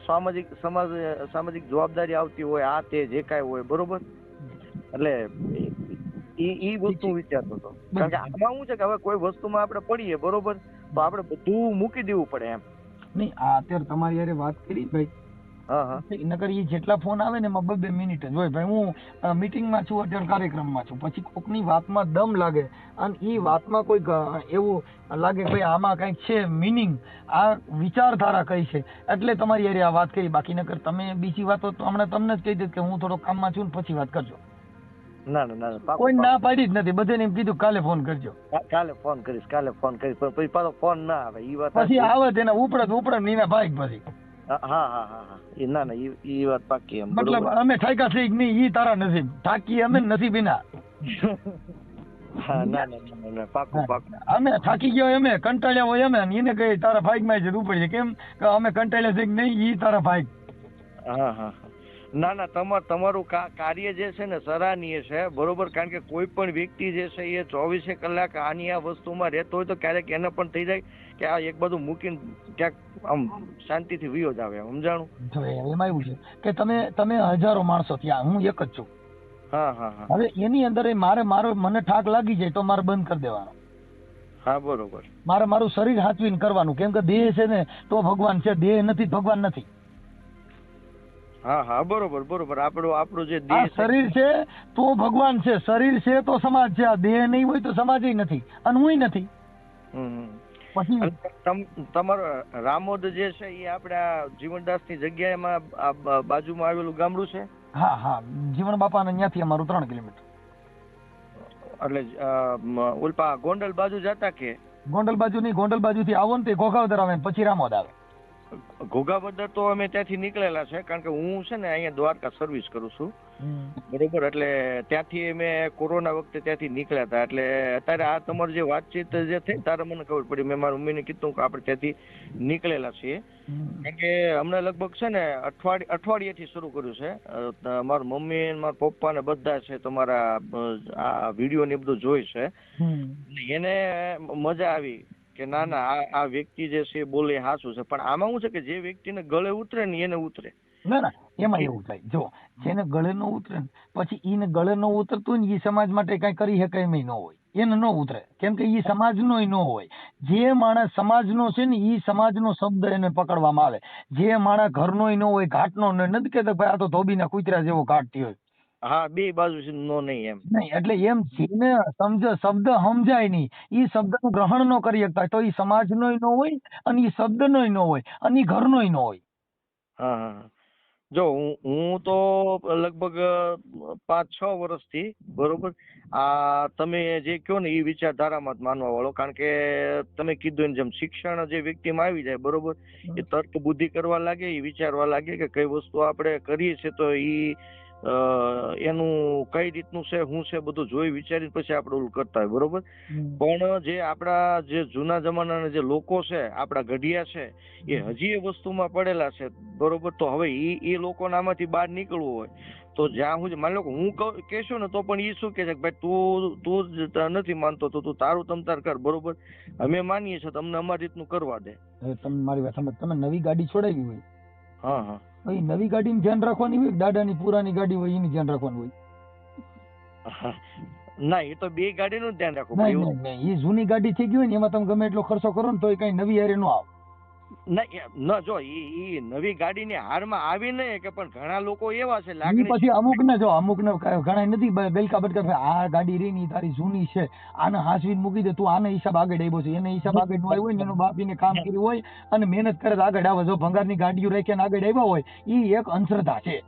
સામાજિક જવાબદારી આવતી હોય, આ તે જે કાંઈ હોય, બરોબર, એટલે ઈ વસ્તુ વિચારતો હતો. કારણ કે આમાં શું છે કે હવે કોઈ વસ્તુમાં આપણે પડીએ, બરોબર, તો આપણે બધું મૂકી દેવું પડે એમ. નહીં, આ અત્યારે તમારી યારે વાત કરી ભાઈ, નકર એ જેટલા ફોન આવે ને એમાં 2-2 મિનિટ જ હોય ભાઈ. હું મીટિંગમાં છું, અત્યારે કાર્યક્રમમાં છું, પછી કોકની વાતમાં દમ લાગે અને એ વાતમાં કોઈ એવું લાગે ભાઈ આમાં કંઈક છે મિનિંગ, આ વિચારધારા કઈ છે, એટલે તમારી યારે આ વાત કરી. બાકી નકર તમે બીજી વાતો તો હમણાં તમને જ કહી દે કે હું થોડો કામમાં છું ને પછી વાત કરજો. ના ના ના, કોઈ ના પાડી જ નથી, બધાને એમ કીધું કાલે ફોન કરજો. કાલે ફોન કરીશ પછી પાછો ફોન ના આવે, ઈ વાત પછી આવે તેના ઉપડ નીના ભાઈ પછી. હા, ના ના, ઈ વાત પાકી એમ. મતલબ અમે ઠાકા છે નહીં, ઈ તારા નસીબ, થાકી અમે નસીબ ના. હા, ના ના, પાકું. અમે થાકી ગયો એમે, કંટાળ્યા હોય એમે, એને કઈ તારા ભાઈ માં જરૂર પડી કેમ કે અમે કંટાળ્યા છે કે નહીં, ઈ તારા ભાઈ. હા, ના ના, તમારું કાર્ય જે છે ને સરાહનીય છે, બરોબર. કારણ કે કોઈ પણ વ્યક્તિ જે છે એ 24 કલાક આની આ વસ્તુમાં રહેતો હોય તો ક્યારેક એને પણ થઈ જાય કે આ એક બધું મૂકીને ક્યાંક આમ શાંતિથી વિયો જ આવે, સમજાણું? એમાં એવું છે કે તમે હજારો માણસો ત્યાં, હું એક જ છું. હા. હવે એની અંદર મને ઠાક લાગી જાય તો મારે બંધ કરી દેવાનો. હા, બરોબર. મારું શરીર હાચવીને કરવાનું, કેમ કે દેહ છે ને તો ભગવાન છે, દેહ નથી ભગવાન નથી. હા, બરોબર. આપણું જે દેહ શરીર છે તો ભગવાન છે, શરીર છે તો સમાજ છે. આ દેહ નહીં હોય તો સમાજ નથી અને હુંય નથી. પછી તમારો રામોદ જે છે એ આપડા જીવનદાસ ની જગ્યાએમાં બાજુમાં આવેલું ગામડું છે? હા, જીવન બાપા ને ત્યાંથી અમારું 3 કિલોમીટર. એટલે ઉલ્પા ગોંડલ બાજુ જતા કે? ગોંડલ બાજુ નહીં, ગોંડલ બાજુ થી આવો ને તે ઘોઘાવદર આવે પછી રામોદ આવે. ઘોઘાવદર તો અમે ત્યાંથી નીકળેલા છે, કારણ કે હું છે ને અહીંયા દ્વારકા સર્વિસ કરું છું, બરોબર. એટલે ત્યાંથી અમે કોરોના વખતે ત્યાંથી નીકળ્યા હતા. એટલે અત્યારે આ તમારી જે વાતચીત જે થઈ તારે મને ખબર પડી, મેં મારા મમ્મીને કીધું કે આપણે ત્યાંથી નીકળેલા છીએ. કારણ કે હમણાં લગભગ છે ને અઠવાડિયેથી શરૂ કર્યું છે. મારા મમ્મી મારા પપ્પા ને બધા છે તમારા આ વિડીયો ને બધું જોઈ છે, એને મજા આવી કે ના આ વ્યક્તિ જે છે બોલે હાચું છે. પણ આમાં શું છે કે જે વ્યક્તિને ગળે ઉતરે ને એને ઉતરે. ના, એમાં એવું થાય, જો જેને ગળે ન ઉતરે ને પછી ઈને ગળે ન ઉતરતું ને એ સમાજ માટે કઈ કરી શકે એમ ન હોય, એને ન ઉતરે, કેમ કે એ સમાજનો ન હોય. જે માણસ સમાજનો છે ને એ સમાજનો શબ્દ એને પકડવામાં આવે. જે માણસ ઘરનો ન હોય, ઘાટનો નથી કેતા ભાઈ આ તો ધોબીના કૂતરા જેવો ઘાટ થયો. હા, બે બાજુ નો નહીં એમ. નહીં, એટલે એમ જેને શબ્દ સમજાય નહીં, એ શબ્દનું ગ્રહણ ન કરી શકતા તો એ સમાજનો ન હોય અને એ શબ્દનો ન હોય અને એ ઘરનો ન હોય. હા, જો હું તો લગભગ 5-6 વર્ષથી, બરોબર, આ તમે જે કહો ને એ વિચારધારામાં જ માનવા વાળો. કારણ કે તમે કીધું એમ જેમ શિક્ષણ જે વ્યક્તિમાં આવી જાય, બરોબર, એ તર્ક બુદ્ધિ કરવા લાગે, એ વિચારવા લાગે કે કઈ વસ્તુ આપણે કરીએ છીએ તો એનું કઈ રીતનું છે, શું છે, બધું જોઈ વિચારી પછી આપણે ઓલું કરતા હોય, બરોબર. પણ જે આપણા જે જૂના જમાનાના જે લોકો છે, આપણા ગઢિયા છે, એ હજી એ વસ્તુમાં પડેલા છે, બરોબર. તો હવે એ લોકોને આમાંથી બહાર નીકળવું હોય તો જ્યાં હું માની લો કે હું કહેશું ને તો પણ એ શું કે છે કે ભાઈ તું નથી માનતો તો તું તારું તમતાર કર, બરોબર. અમે માનીએ છીએ, તમને અમારી રીતનું કરવા દે. તમે મારી વાત સમજ, તમે નવી ગાડી છોડાવી હોય, હા, એ નવી ગાડીની ધ્યાન રાખવાની હોય, દાદાની પુરાની ગાડી હોય એની ધ્યાન રાખવાનું હોય? ના, એ તો બે ગાડીનું ધ્યાન રાખવું પડે. નહીં, એ જૂની ગાડી થઈ ગઈ હોય ને એમાં તમે ગમે એટલો ખર્ચો કરો ને તો એ કઈ નવી હારે ન આવે. ન જો ઈ નવી ગાડીની હારમાં આવી નહીં કે, પણ ઘણા લોકો એવા છે ઈ લાગણી પછી અમુકને ઘણા નથી બેલકા બટકા આ ગાડી રહી ની તારી જૂની છે, આને હાસવીને મૂકી દે, તું આને હિસાબ આગળ આવ્યો છે, એને હિસાબ આગળ નો આવ્યો હોય ને એનો બાપ એને કામ કર્યું હોય અને મહેનત કરે તો આગળ આવે. જો ભંગારની ગાડીઓ રાખીને આગળ આવ્યા હોય ઈ એક અંધશ્રદ્ધા છે.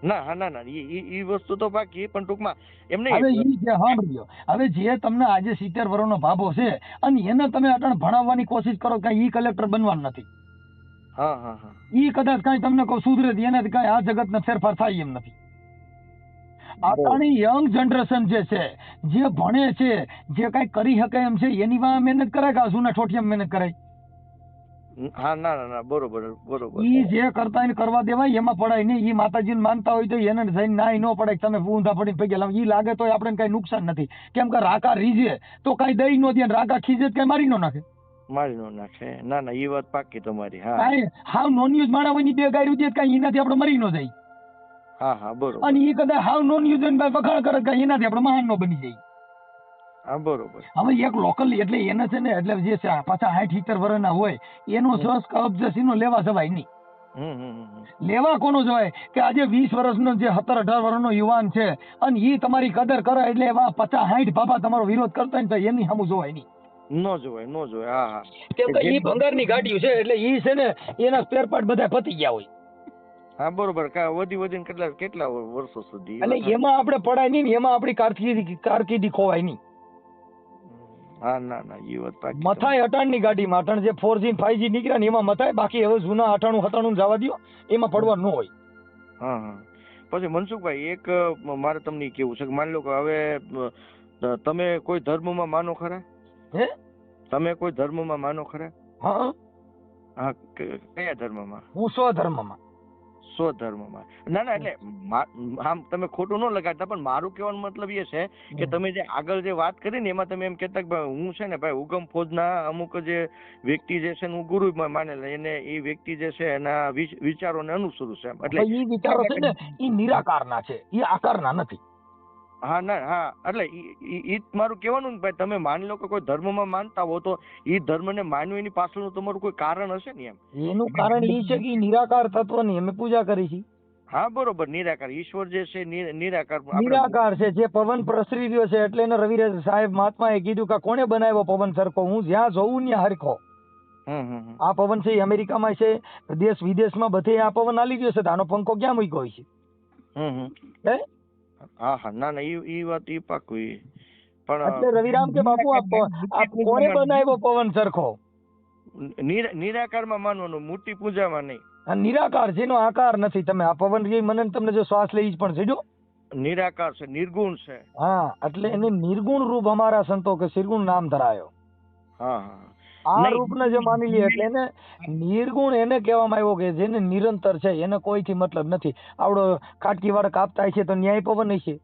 ના ઈ વસ્તુ તો બાકી, પણ ટૂંકમાં એમને હવે ઈ જે સાંભળ્યો, હવે જે તમને આજે 70 વર્ષનો ભાભો છે અને એને તમે અટણ ભણાવવાની કોશિશ કરો કે ઈ કલેક્ટર બનવાનું નથી, હા ઈ કદાચ કઈ તમને કહું સુધરે એનાથી કઈ આ જગતનો ફેરફાર થાય એમ નથી. આતાની યંગ જનરેશન જે છે, જે ભણે છે, જે કઈ કરી શકે એમ છે, એની વાં મહેનત કરાય કે જૂના ઠોઠિયામાં મહેનત કરાય? હા ના બરોબર. ઈ જે કરતા એને કરવા દેવાય, એમાં પડાય નહીં. ઈ માતાજીને માનતા હોય તો એને જઈને નાય ન પડાય તમે ઊંધા પડીને પગે લાવ. ઈ લાગે તો આપણે કઈ નુકસાન નથી, કેમ કે રાકા રીજે તો કઈ દઈ નો દે, રાકા ખીજે કઈ મારી નો નાખે. મારી નો નાખે. ના ઈ વાત પાકી તમારી. હા કાંઈ હાવ નોન યુઝ માણાવાની બે ગાયરું દે કઈ એનાથી આપણે મરી નો જાય. હા બરોબર. અને ઈ કદાચ હાવ નોન યુઝ વખાણ કરે કઈ એનાથી આપણે મહાન નો બની જાય. હા બરોબર. હવે એક લોકલ એટલે એને છે ને, એટલે જે પાછા 60-70 વર્ષના હોય એનો સસ કબજે નો લેવા જવાય નહીં. લેવા કોનો જવાય કે આજે 20 વર્ષનો જે 17-18 વર્ષનો યુવાન છે અને ઈ તમારી કદર કરે એટલે એવા 50-60 બાબા તમારો વિરોધ કરતા ને તો એની સામું જોવાય નહીં. નો જોવાય. હા કેમ કે ઈ ભંગારની ગાડીઓ છે એટલે ઈ છે ને એના સ્પેર પાર્ટ બધા પતી ગયા હોય. હા બરોબર. વધીને કેટલા વર્ષો સુધી એટલે એમાં આપણે પડાય નહીં ને એમાં આપણી કારકિર્દી ખોવાય નહીં. હા ના ઈ વાત પાકી. મથાય 98ની ગાડીમાં 98 જે 4G 5G નીકળ્યા ને એમાં મથાય, બાકી હવે જૂના 98 જવા દો, એમાં પડવાનું ન હોય. હા પછી મનસુખભાઈ એક મારે તમને કેવું છે કે માની લો કે હવે તમે કોઈ ધર્મમાં માનો ખરા? હે? તમે કોઈ ધર્મમાં માનો ખરા? હા કયા ધર્મમાં? હું સ્વધર્મમાં. સ્વધર્મમાં. ના એટલે આમ તમે ખોટું ન લગાડતા, પણ મારું કહેવાનો મતલબ એ છે કે તમે જે આગળ જે વાત કરી ને એમાં તમે એમ કહેતા કે હું છે ને ભાઈ ઉગમ ફોજના અમુક જે વ્યક્તિ જે છે હું ગુરુ માનેલા, એને એ વ્યક્તિ જે છે એના વિચારોને અનુસરું છે. એટલે એ વિચારો છે ને એ નિરાકારના છે, એ આકારના નથી. હા એટલે ઈ મારું કહેવાનું ને ભાઈ, તમે માની લો કે કોઈ ધર્મમાં માનતા હો તો ઈ ધર્મને માનવું એની પાછળનું તમારું કોઈ કારણ હશે ને એમ. એનું કારણ એ છે કે નિરાકાર તત્વની અમે પૂજા કરી છે. હા બરોબર. નિરાકાર ઈશ્વર જે છે નિરાકાર છે. જે પવન પ્રસરી રહ્યો છે એટલે એને રવિરાજ સાહેબ મહાત્માએ કીધું કે કોણે બનાવ્યો પવન સરખો? હું જ્યાં જોઉં ત્યાં હરખો. આ પવન છે એ અમેરિકામાં છે, દેશ વિદેશમાં બધે આ પવન હાલી ગયો છે, આનો પંખો ક્યાં મૂક્યો હોય છે? હા ના ઈ વાત ઈ પાકું. પણ એટલે રવિરામ કે બાપુ આ કોણે બનાવ્યો પવન સરખો? નિરાકારમાં માનવાનું, મૂર્તિ પૂજામાં નહીં. નિરાકાર જેનો આકાર નથી. તમે આ પવન જે મને તમને જો શ્વાસ લઈ પણ છે જો નિરાકાર છે, નિર્ગુણ છે. હા એટલે એને નિર્ગુણ રૂપ અમારા સંતો કે નિર્ગુણ નામ ધરાયો. હા આ રૂપને જે માની લે એટલે એને નિર્ગુણ એને કહેવામાં આવ્યો કે જેને નિરંતર છે, એને કોઈથી મતલબ નથી. આવડો ખાટકી વાળા કાપતા છે તો ન્યાય પવન છે.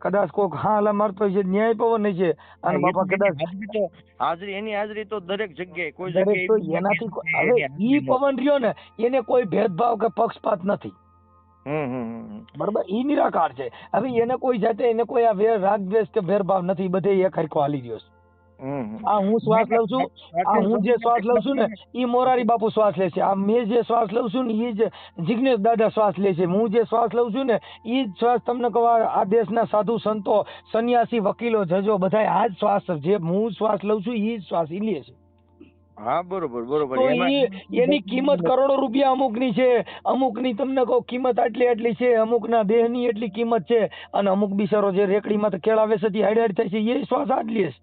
કદાચ કોઈક હાલા મારતો છે ન્યાય પવન છે. અને બાપા કદાચ એની હાજરી તો દરેક જગ્યાએ કોઈ જગ્યાએ એનાથી હવે ઈ પવન રહ્યો ને એને કોઈ ભેદભાવ કે પક્ષપાત નથી. બરોબર. ઈ નિરાકાર છે. હવે એને કોઈ જાતે એને કોઈ આ રાગ દ્વેષ કે ભેદભાવ નથી. બધે એક હરખો હાલી રહ્યો છે. આ હું શ્વાસ લઉં છું, આ હું જે શ્વાસ લઉં છું ને ઈ મોરારી બાપુ શ્વાસ લે છે. આ મેં જે શ્વાસ લઉં છું ને ઈ જ જિગ્નેશ દાદા શ્વાસ લે છે. હું જે શ્વાસ લઉં છું ને ઈ જ શ્વાસ તમને કહું આ દેશના સાધુ સંતો સંન્યાસી વકીલો જજો બધા આ જ શ્વાસ જે હું શ્વાસ લઉં છું ઈ જ શ્વાસ ઈ લે છે. હા બરોબર. તો એની કિંમત કરોડો રૂપિયા અમુકની છે, અમુકની તમને કહું કિંમત આટલી છે, અમુકના દેહની એટલી કિંમત છે, અને અમુક બિચારો જે રેકડીમાં કેળાવે છે હાડ થાય છે એ શ્વાસ આટલી છે.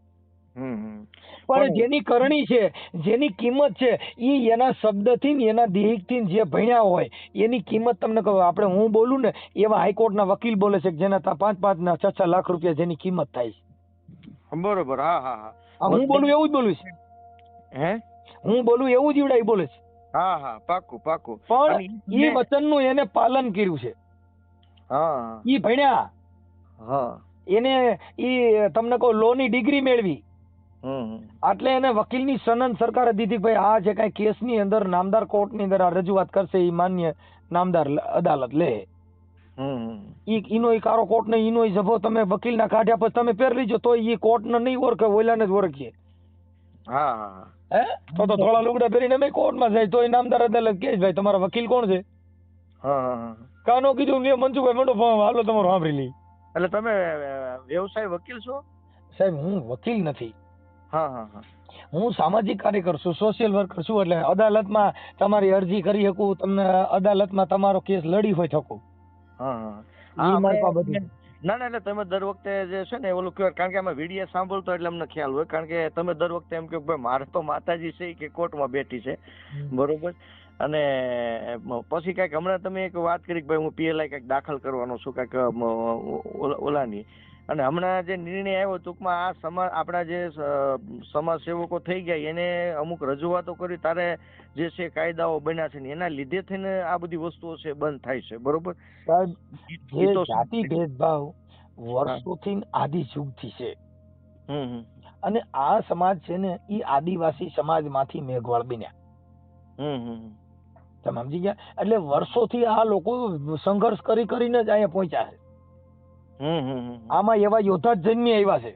પણ જેની કરણી છે, જેની કિંમત છે ઈ એના શબ્દથી ને એના દેહિકથી જે ભણ્યા હોય એની કિંમત તમને કહું. આપણે હું બોલું ને એવા હાઈકોર્ટના વકીલ બોલે છે જેના 5-5 ના 6-6 લાખ રૂપિયા જેની કિંમત થાય છે. બરોબર. હા હું બોલું એવું જ બોલું છે. હું બોલું એવું જ ઈવડાઈ બોલે છે. હા પાકું. પણ ઈ વચનનું એને પાલન કર્યું છે. ઈ ભણ્યા, એને ઈ તમને કહું લો ની ડિગ્રી મેળવી, એટલે એને વકીલની સનદ સરકારે દીધી ભાઈ આ જે કઈ કેસની અંદર નામદાર કોર્ટની અંદર આ રજૂઆત કરશે એ માન્ય નામદાર અદાલત લે. ઈનો કારો કોર્ટ ને ઈનો જભો તમે વકીલના કાઢ્યા પછી તમે પહેર લીજો તો ઈ કોર્ટ ને નહીં ઓળખે, ઓલાને જ ઓળખીએ. હા હા હે તો ધોળા લુગડા પહેરીને અમે કોર્ટમાં જાય તો નામદાર અદાલત કહે ભાઈ તમારા વકીલ કોણ છે? હા હા હા. કાનો કીધું મેં મનસુખભાઈ મંડો હાલો તમારો સાંભળી લઈ. એટલે તમે વ્યવસાય વકીલ છો? સાહેબ હું વકીલ નથી, હા હા હા. હું સામાજિક કાર્યકર છું, સોશિયલ વર્કર છું. એટલે અદાલતમાં તમારી અરજી કરી શકું, તમને અદાલતમાં તમારો કેસ લડી હોય શકું. હા હા ઈ હા. મારી પાસે બધું. ના ના, એટલે તમે દર વખતે જે છે ને ઓલું કહેવાય, કારણ કે અમે વિડીયો સાંભળતો એટલે અમને ખ્યાલ હોય, કારણ કે તમે દર વખતે એમ કહો ભાઈ મારે તો માતાજી છે કે કોર્ટમાં બેઠી છે, બરોબર. અને પછી કાંઈક હમણાં તમે એક વાત કરી કે ભાઈ હું PLI કાંઈક દાખલ કરવાનો છું કાંઈક ઓલાની, અને હમણાં જે નિર્ણય આવ્યો ટૂંકમાં આ સમાજ આપણા જે સમાજ સેવકો થઈ ગયા એને અમુક રજૂઆતો કરી તારે જે છે કાયદાઓ બન્યા છે ને એના લીધે થઈને આ બધી વસ્તુઓ છે બંધ થાય છે, બરોબર. સાહેબ ઈ જે તો જાતિ ભેદભાવ વર્ષોથી આદિ યુગથી છે, હમ અને આ સમાજ છે ને ઈ આદિવાસી સમાજમાંથી મેઘવાળ બન્યા. હમ. તમે સમજી ગયા? એટલે વર્ષોથી આ લોકો સંઘર્ષ કરી કરીને જ અહીંયા પહોંચ્યા છે. આમાં એવા યોદ્ધા જ જન્મી આવ્યા છે.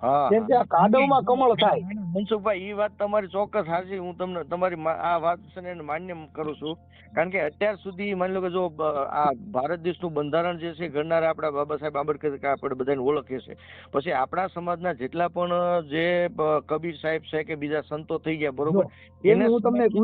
હા કેમ કે આ કાદવમાં કમળ થાય. મનસુખભાઈ ઈ વાત તમારી ચોક્કસ સાચી, હું તમને તમારી આ વાત છે ને માન્ય કરું છું, કારણ કે અત્યાર સુધી માની લો કે જો આ ભારત દેશનું બંધારણ જે છે ઘડનારા આપણા બાબા સાહેબ આંબેડકર આપણે બધાને ઓળખીએ છીએ, પછી આપણા સમાજના જેટલા પણ જે કબીર સાહેબ છે કે બીજા સંતો થઈ ગયા, બરોબર. એને હું તમને એક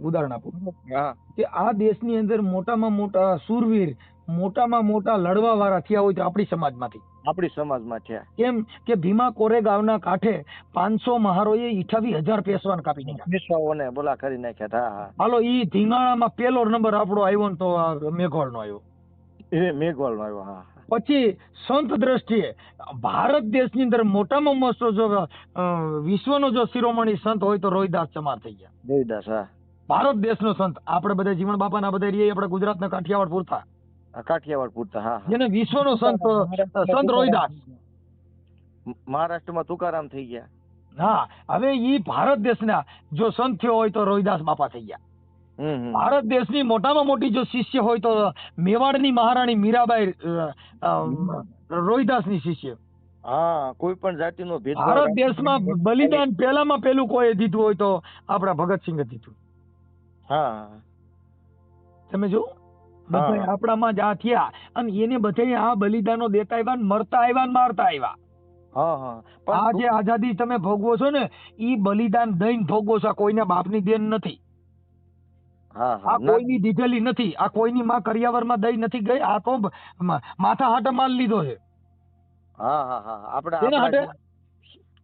ઉદાહરણ આપું. હા કે આ દેશની અંદર મોટામાં મોટા શૂરવીર, મોટામાં મોટા લડવા વાળા થયા હોય તો આપણી સમાજમાંથી. આપણી સમાજમાં છે. કેમ કે ભીમા કોરેગાંવના કાંઠે 500 મહારોએ 28,000 પેશવાન કાપી નાખ્યા. પેશવાઓને બોલા કરી નાખ્યા. હા હા. હાલો ઈ ધીંગાણામાં પેલો નંબર આપણો આવ્યો ને તો મેઘવાળનો આવ્યો. એ મેઘવાળનો આવ્યો. હા. પછી સંત દ્રષ્ટિએ ભારત દેશની અંદર મોટામાં મોટો જો વિશ્વનો જો શિરોમણી સંત હોય તો રોહિદાસ ચમાર થઈ ગયા. રોહિદાસ. હા. ભારત દેશનો સંત. આપણે બધા જીવણ બાપાના બધા રહીએ આપણે ગુજરાતના કાઠિયાવાડ પૂરતા. કાઠિયાવાડ પૂરતા. હા. જેને વિશ્વનો સંત રોહિદાસ. મહારાષ્ટ્રમાં તુકારામ થઈ ગયા. હા, હવે ઈ ભારત દેશના જો સંત થયો હોય તો રોહિદાસ બાપા થઈ ગયા. ભારત દેશની મોટામાં મોટી જો શિષ્ય હોય તો મેવાડની મહારાણી મીરાબાઈ રોહિદાસની શિષ્ય. હા, કોઈ પણ જાતિનો ભેદ. ભારત દેશમાં બલિદાન પહેલામાં પહેલું કોઈ દીધું હોય તો આપણા ભગતસિંહે દીધું. હા. તમે જો બધા આપણામાં જ આ થયા, અને એને બધા આ બલિદાનો દેતા આવ્યા, મરતા આવ્યા, મારતા આવ્યા. આ જે આઝાદી તમે ભોગવો છો ને ઈ બલિદાન દઈને ભોગવો છો, કોઈના બાપની દેન નથી. આ કોઈની દીધેલી નથી, આ કોઈની માં કરિયાવરમાં દઈ નથી ગઈ, આ તો માથા હાટે માલ લીધો છે.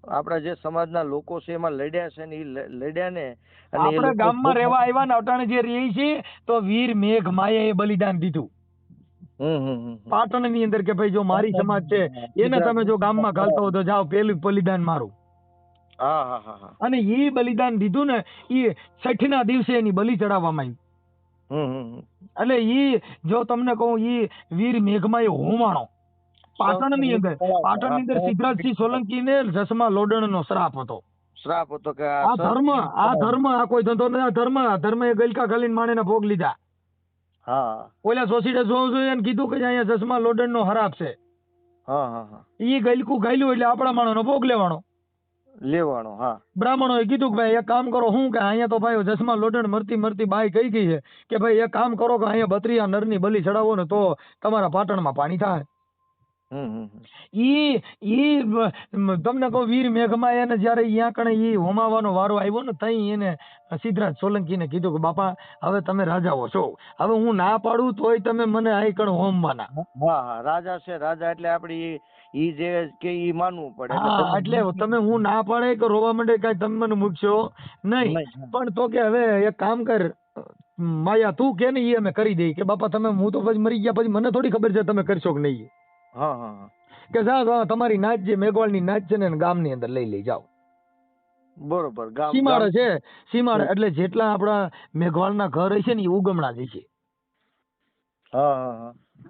આપણા જે સમાજના લોકો છે એમાં લડ્યા છે ને, એ લડ્યા ને આપણા ગામમાં રહેવા આવ્યા ને અટાણે જે રહી છે તો વીર મેઘ માએ બલિદાન દીધું. પાટણ ની અંદર કે ભાઈ જો મારી સમાજ છે એને તમે જો ગામમાં ઘાલતા હો તો જાઓ પેલું બલિદાન મારું. અને એ બલિદાન દીધું ને એ 6 ના દિવસે એની બલિ ચડાવવામાં આવી. એટલે ઈ જો તમને કહું ઈ વીર મેઘમાએ હોમાણો પાટણ ની અંદર સિદ્ધરાજસિંહ સોલંકી ને જસમા લોડણ નો શ્રાપ હતો. કે આ ધર્મ આ કોઈ ધંધો નથી. ધર્મ એ ગલકા ખાલીને માણે ભોગ લીધા. ઓલા સોસીડે જોવું જોઈએ કીધું કે અહીંયા જસમા લોડણ નો હરાપ છે. ઈ ગલકું ગાયલું એટલે આપણા માણસ નો ભોગ લેવાનો. બ્રાહ્મણો એ કીધું કે ભાઈ એક કામ કરો, હું કે અહીંયા તો ભાઈ જસમા લોડણ મરતી બાઈ કહી ગઈ છે કે ભાઈ એક કામ કરો કે અહીંયા 32 નરની બલી ચડાવો ને તો તમારા પાટણમાં પાણી થાય. ઈ તમને કહું વીર મેઘમાં એને જયારે અહીંયા કણે ઈ હોમાવાનો વારો આવ્યો ને તઈ એને સિદ્ધરાજ સોલંકી ને કીધું કે બાપા હવે તમે રાજાઓ છો, હવે હું ના પાડું તોય તમે મને આ કણ હોમવાના. રાજા છે, રાજા એટલે આપડી ઈ જે કે ઈ માનવું પડે. એટલે તમે હું ના પાડે કે રોવા માંડે કઈ તમે મને મૂકશો નહીં, પણ તો કે હવે એક કામ કર માયા તું કે ને ઈ અમે કરી દઈ કે બાપા તમે હું તો પછી મરી ગયા પછી મને થોડી ખબર છે તમે કરશો કે નહીં. કે જાઓ તમારી નાચ જે મેઘવાળની નાચ છે ને ગામની અંદર લઈ જાઓ. બરોબર. સીમાડે છે, સીમાડે એટલે જેટલા આપણા મેઘવાળના ઘર હશે ને એ ઉગમણા જ છે.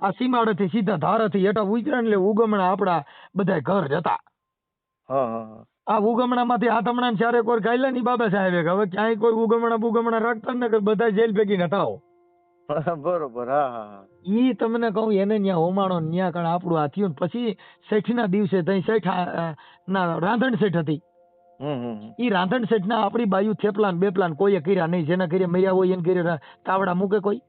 આ સીમાડે થી સીધા ધારાથી હેઠા ઉતર્યા એટલે ઉગમણા આપડા બધા ઘર જતા. આ ઉગમણા માંથી આથમણા ચારે કોઈ ગાયલા ની બાબા સાહેબ હવે ક્યાંય કોઈ ઉગમણા રાખતા ને બધા જેલ ભેગી ન થાવ. બરોબર. ઈ તમને કહું એને ન્યા હોમાણો ન્યા કણ આપણું આ થયું. પછી 6 ના દિવસે તઈ 6 ના રાંધણ શેઠ હતી. ઈ રાંધણ શેઠ ના આપણી બાયુ થેપલાન બે પ્લાન કોઈએ કર્યા નહીં, જેના ઘરે મર્યા હોય એને ઘરે તાવડા મૂકે કોઈ?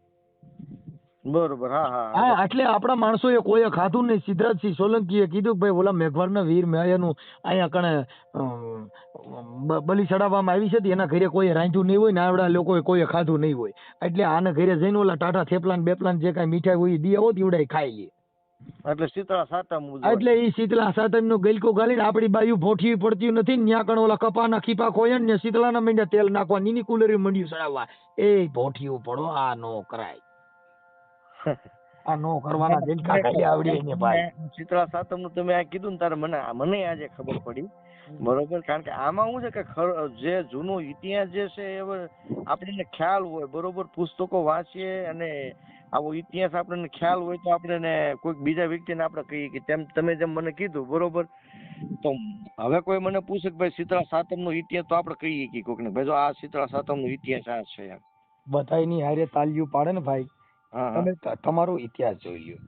બરોબર. હા હા હા, એટલે આપણા માણસોએ કોઈએ ખાધું નહીં. સિદ્ધરાજસિંહ સોલંકીએ કીધું કે ભાઈ ઓલા મેઘવારના વીર મેયાનું અહીંયા કણે બલી ચડાવવામાં આવી છે તે એના ઘરે કોઈએ રાંધ્યું નહીં હોય ને આવડા લોકોએ કોઈએ ખાધું નહીં હોય, એટલે આને ઘરે જઈને ઓલા ટાટા થેપલાન બેપલાન જે કાંઈ મીઠાઈ હોય દી આવો દીવડાઈ ખાઈ લે. એટલે શીતળા સાતમ એટલે ઈ શીતળા સાતમ નું ગલકો ગાલીને આપડી બાયુ ભોઠી પડતી નથી ને ન્યા કણ ઓલા કપાના ખીપા ખોયા ને શીતળાના મીંડા તેલ નાખવા નીની કુલરી મંડ્યું ચડાવવા. એ ભોઠીયું પડો, આ નો કરાય, આ નો કરવાના દેડકા કાઢી આવડી એને ભાઈ. શીતળા સાતમ નું તમે આ કીધું ને તારે મને આજે ખબર પડી. બરોબર. કારણ કે આમાં શું છે કે જે જૂનો ઇતિહાસ જે છે એ આપણને ખ્યાલ હોય. બરોબર. પુસ્તકો વાંચીએ અને આવો ઇતિહાસ આપણને ખ્યાલ હોય તો આપણે કોઈક બીજા વ્યક્તિને આપણે કહીએ કે તમે જેમ મને કીધું. બરોબર. તો હવે કોઈ મને પૂછે કે ભાઈ શીતળા સાતમ નો ઇતિહાસ, તો આપણે કહીએ કે કોઈકને ભાઈ જો આ શીતળા સાતમ નો ઇતિહાસ આ છે એમ. બધાયની હારે તાલિયું પાડે ને ભાઈ, તમે તમારો ઇતિહાસ જોઈ લ્યો.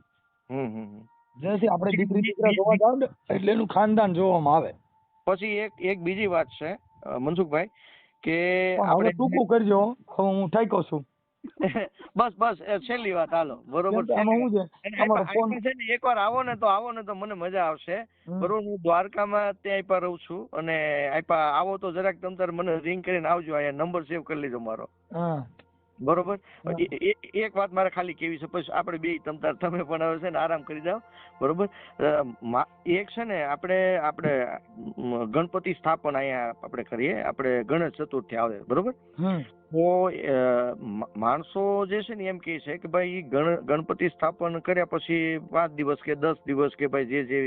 જેથી આપણે દીકરી દીકરા જોવા જાવ ને એટલે એનું ખાનદાન જોવામાં આવે. પછી એક બીજી વાત છે મનસુખભાઈ કે આપણે ટૂંકું કરજો, હું ઠાક્યો છું. બસ છેલ્લી વાત હાલો. બરોબર. એકવાર આવો ને તો મને મજા આવશે. બરોબર. હું દ્વારકામાં ત્યાં આપ્યા રહું છું અને આવો તો જરાક તમ તારે મને રિંગ કરીને આવજો. અહીંયા નંબર સેવ કરી લેજો મારો. બરોબર. એક વાત મારે ખાલી કેવી છે, પછી આપણે બે તમે પણ હવે છે ને આરામ કરી જાઓ. બરોબર. એક છે ને આપણે ગણપતિ સ્થાપન અહીંયા આપણે કરીએ, આપણે ગણેશ ચતુર્થી આવે. બરોબર. તો માણસો જે છે ને એમ કે છે કે ભાઈ ગણપતિ સ્થાપન કર્યા પછી 5 દિવસ કે 10 દિવસ કે ભાઈ જે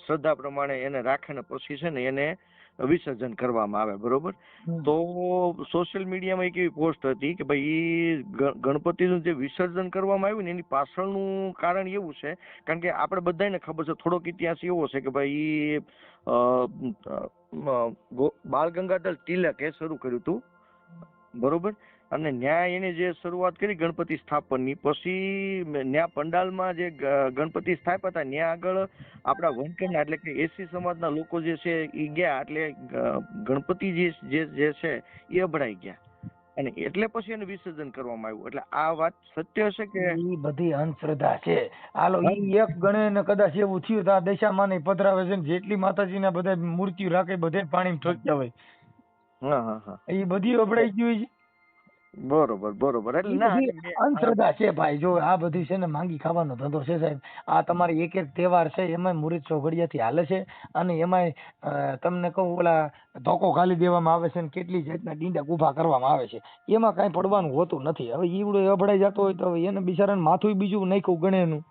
શ્રદ્ધા પ્રમાણે એને રાખે ને પછી છે ને એને વિસર્જન કરવામાં આવે. બરોબર. તો સોશિયલ મીડિયામાં એક એવી પોસ્ટ હતી કે ભાઈ ગણપતિનું જે વિસર્જન કરવામાં આવ્યું ને એની પાછળનું કારણ એવું છે, કારણ કે આપણે બધાને ખબર છે, થોડોક ઇતિહાસ એવો છે કે ભાઈ બાળ ગંગાધર તિલકે શરૂ કર્યું હતું. બરોબર. અને ન્યા એને જે શરૂઆત કરી ગણપતિ સ્થાપનની, પછી ન્યા પંડાલમાં જે ગણપતિ સ્થાપ્યા હતા ન્યા આગળ આપણા વનકરના એટલે કે એસી સમાજના લોકો જે છે એ ગયા, એટલે ગણપતિ જે છે એ અભડાઈ ગયા અને એટલે પછી એને વિસર્જન કરવામાં આવ્યું. એટલે આ વાત સત્ય છે કે એ બધી અંધશ્રદ્ધા છે? હાલો ઈ એક ગણે ને કદાચ એવું થયું તો આ દશામાં નહીં પધરાવે છે, જેટલી માતાજીના બધા મૂર્તિઓ રાખે બધે પાણી ઠોક્યા હોય. એ બધી અભડાઈ ગયું છે. બરોબર. એટલે અંધશ્રદ્ધા છે ભાઈ. જો આ બધી છે ને માંગી ખાવાનો ધંધો છે સાહેબ. આ તમારી એક તહેવાર છે એમાં મુહૂર્ત ચોઘડિયાથી હાલે છે અને એમાં તમને કહું ઓલા ધોકો ખાલી દેવામાં આવે છે ને કેટલી જાતના ડીંડા ઉભા કરવામાં આવે છે, એમાં કાંઈ પડવાનું હોતું નથી. હવે ઈવડો અભડાઈ જતો હોય તો એને બિચારાને માથું બીજું નાખ્યું ગણેનું.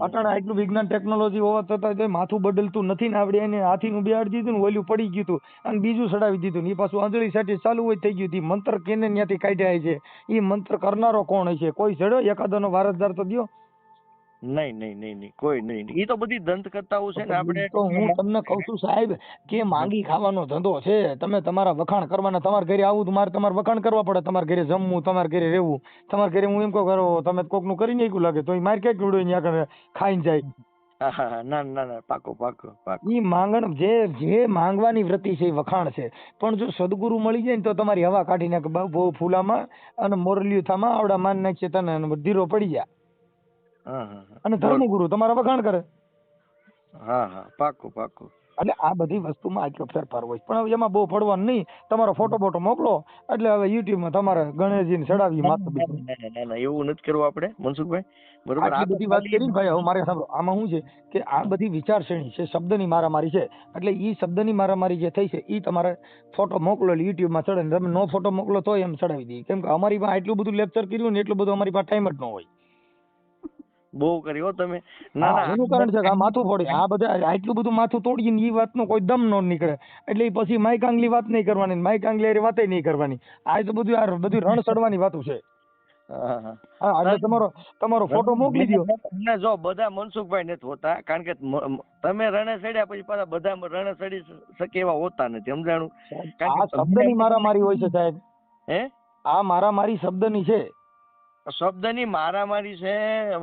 અટાણે આટલું વિજ્ઞાન ટેકનોલોજી હોવા છતાં માથું બદલતું નથી ને આવડે એને હાથીનું બેહાડી દીધું ને ઓલું પડી ગયું અને બીજું ચડાવી દીધું ને એ પાછું આંધળી સાથે ચાલુ હોય થઈ ગયું. મંત્ર કેને ત્યાંથી કાઢ્યા છે? એ મંત્ર કરનારો કોણ હશે? કોઈ ચડ્યો એકાદોનો વારસદાર તો દયો? નહીં કોઈ નહીં. એ તો બધી દંતકથાઓ છે ને. આપણે તો હું તમને કઉ છું સાહેબ કે માંગી ખાવાનો ધંધો છે. તમે તમારા વખાણ કરવાના, તમારા ઘરે આવું તો મારે તમારે વખાણ કરવા પડે, તમારા ઘરે જમવું, તમારા ઘરે રહેવું. તમારા ઘરે હું એમ કહું કરો તમે કોક નું કરી નાખ્યું લાગે તો એ મારે ક્યાંક જોડો ત્યાં ખાઈને જાય. ના પાકો. ઈ માંગણ જે માંગવાની વૃત્તિ છે એ વખાણ છે. પણ જો સદગુરુ મળી જાય ને તો તમારી હવા કાઢી નાખે બહુ ફૂલામાં અને મોરલિયું થામાં આવડા માન નાખશે તને ધીરો પડી જાય. અને ધર્મગુરુ તમારા વખાણ કરે. પાકો. એટલે આ બધી વસ્તુમાં આટલો ફેરફાર હોય, પણ એમાં બહુ પડવાનું નહીં. તમારો ફોટો બોટો મોકલો એટલે હવે યુટ્યુબમાં તમારે ગણેશજીને ચડાવી માથું. ના એવું નથી કરવું આપણે મનસુખભાઈ. બરોબર. આ બધી વાત કરી ને ભાઈ. હવે મારે સાંભળો, આમાં શું છે કે આ બધી વિચારશ્રેણી છે, શબ્દની મારામારી છે. એટલે ઈ શબ્દની મારામારી જે થઈ છે ઈ તમારે ફોટો મોકલો એટલે યુટ્યુબમાં ચડે ને તમે નો ફોટો મોકલો તો એમ ચડાવી દઈએ. કેમ કે અમારી પાસે આટલું બધું લેક્ચર કર્યું ને એટલું બધું અમારી પાસે ટાઈમ જ ન હોય. બહુ કર્યો તમે. એનું કારણ છે કે આ માથું ફોડી આ બધા આટલું બધું માથું તોડીને એ વાતનો કોઈ દમ ન નીકળે. એટલે પછી માઈક આંગલી વાત નહીં કરવાની, માઈક આંગલી વાતે નહીં કરવાની. આ તો બધું રણ ચડવાની વાતું છે. એટલે તમારો ફોટો મોકલી દો. જો બધા મનસુખભાઈ નથી હોતા, કારણ કે તમે રણે ચડ્યા પછી પાછા બધા રણે ચડી શકે એવા હોતા નથી. સમજાણું? આ શબ્દની મારામારી હોય છે સાહેબ. આ મારામારી શબ્દની છે. શબ્દની મારામારી છે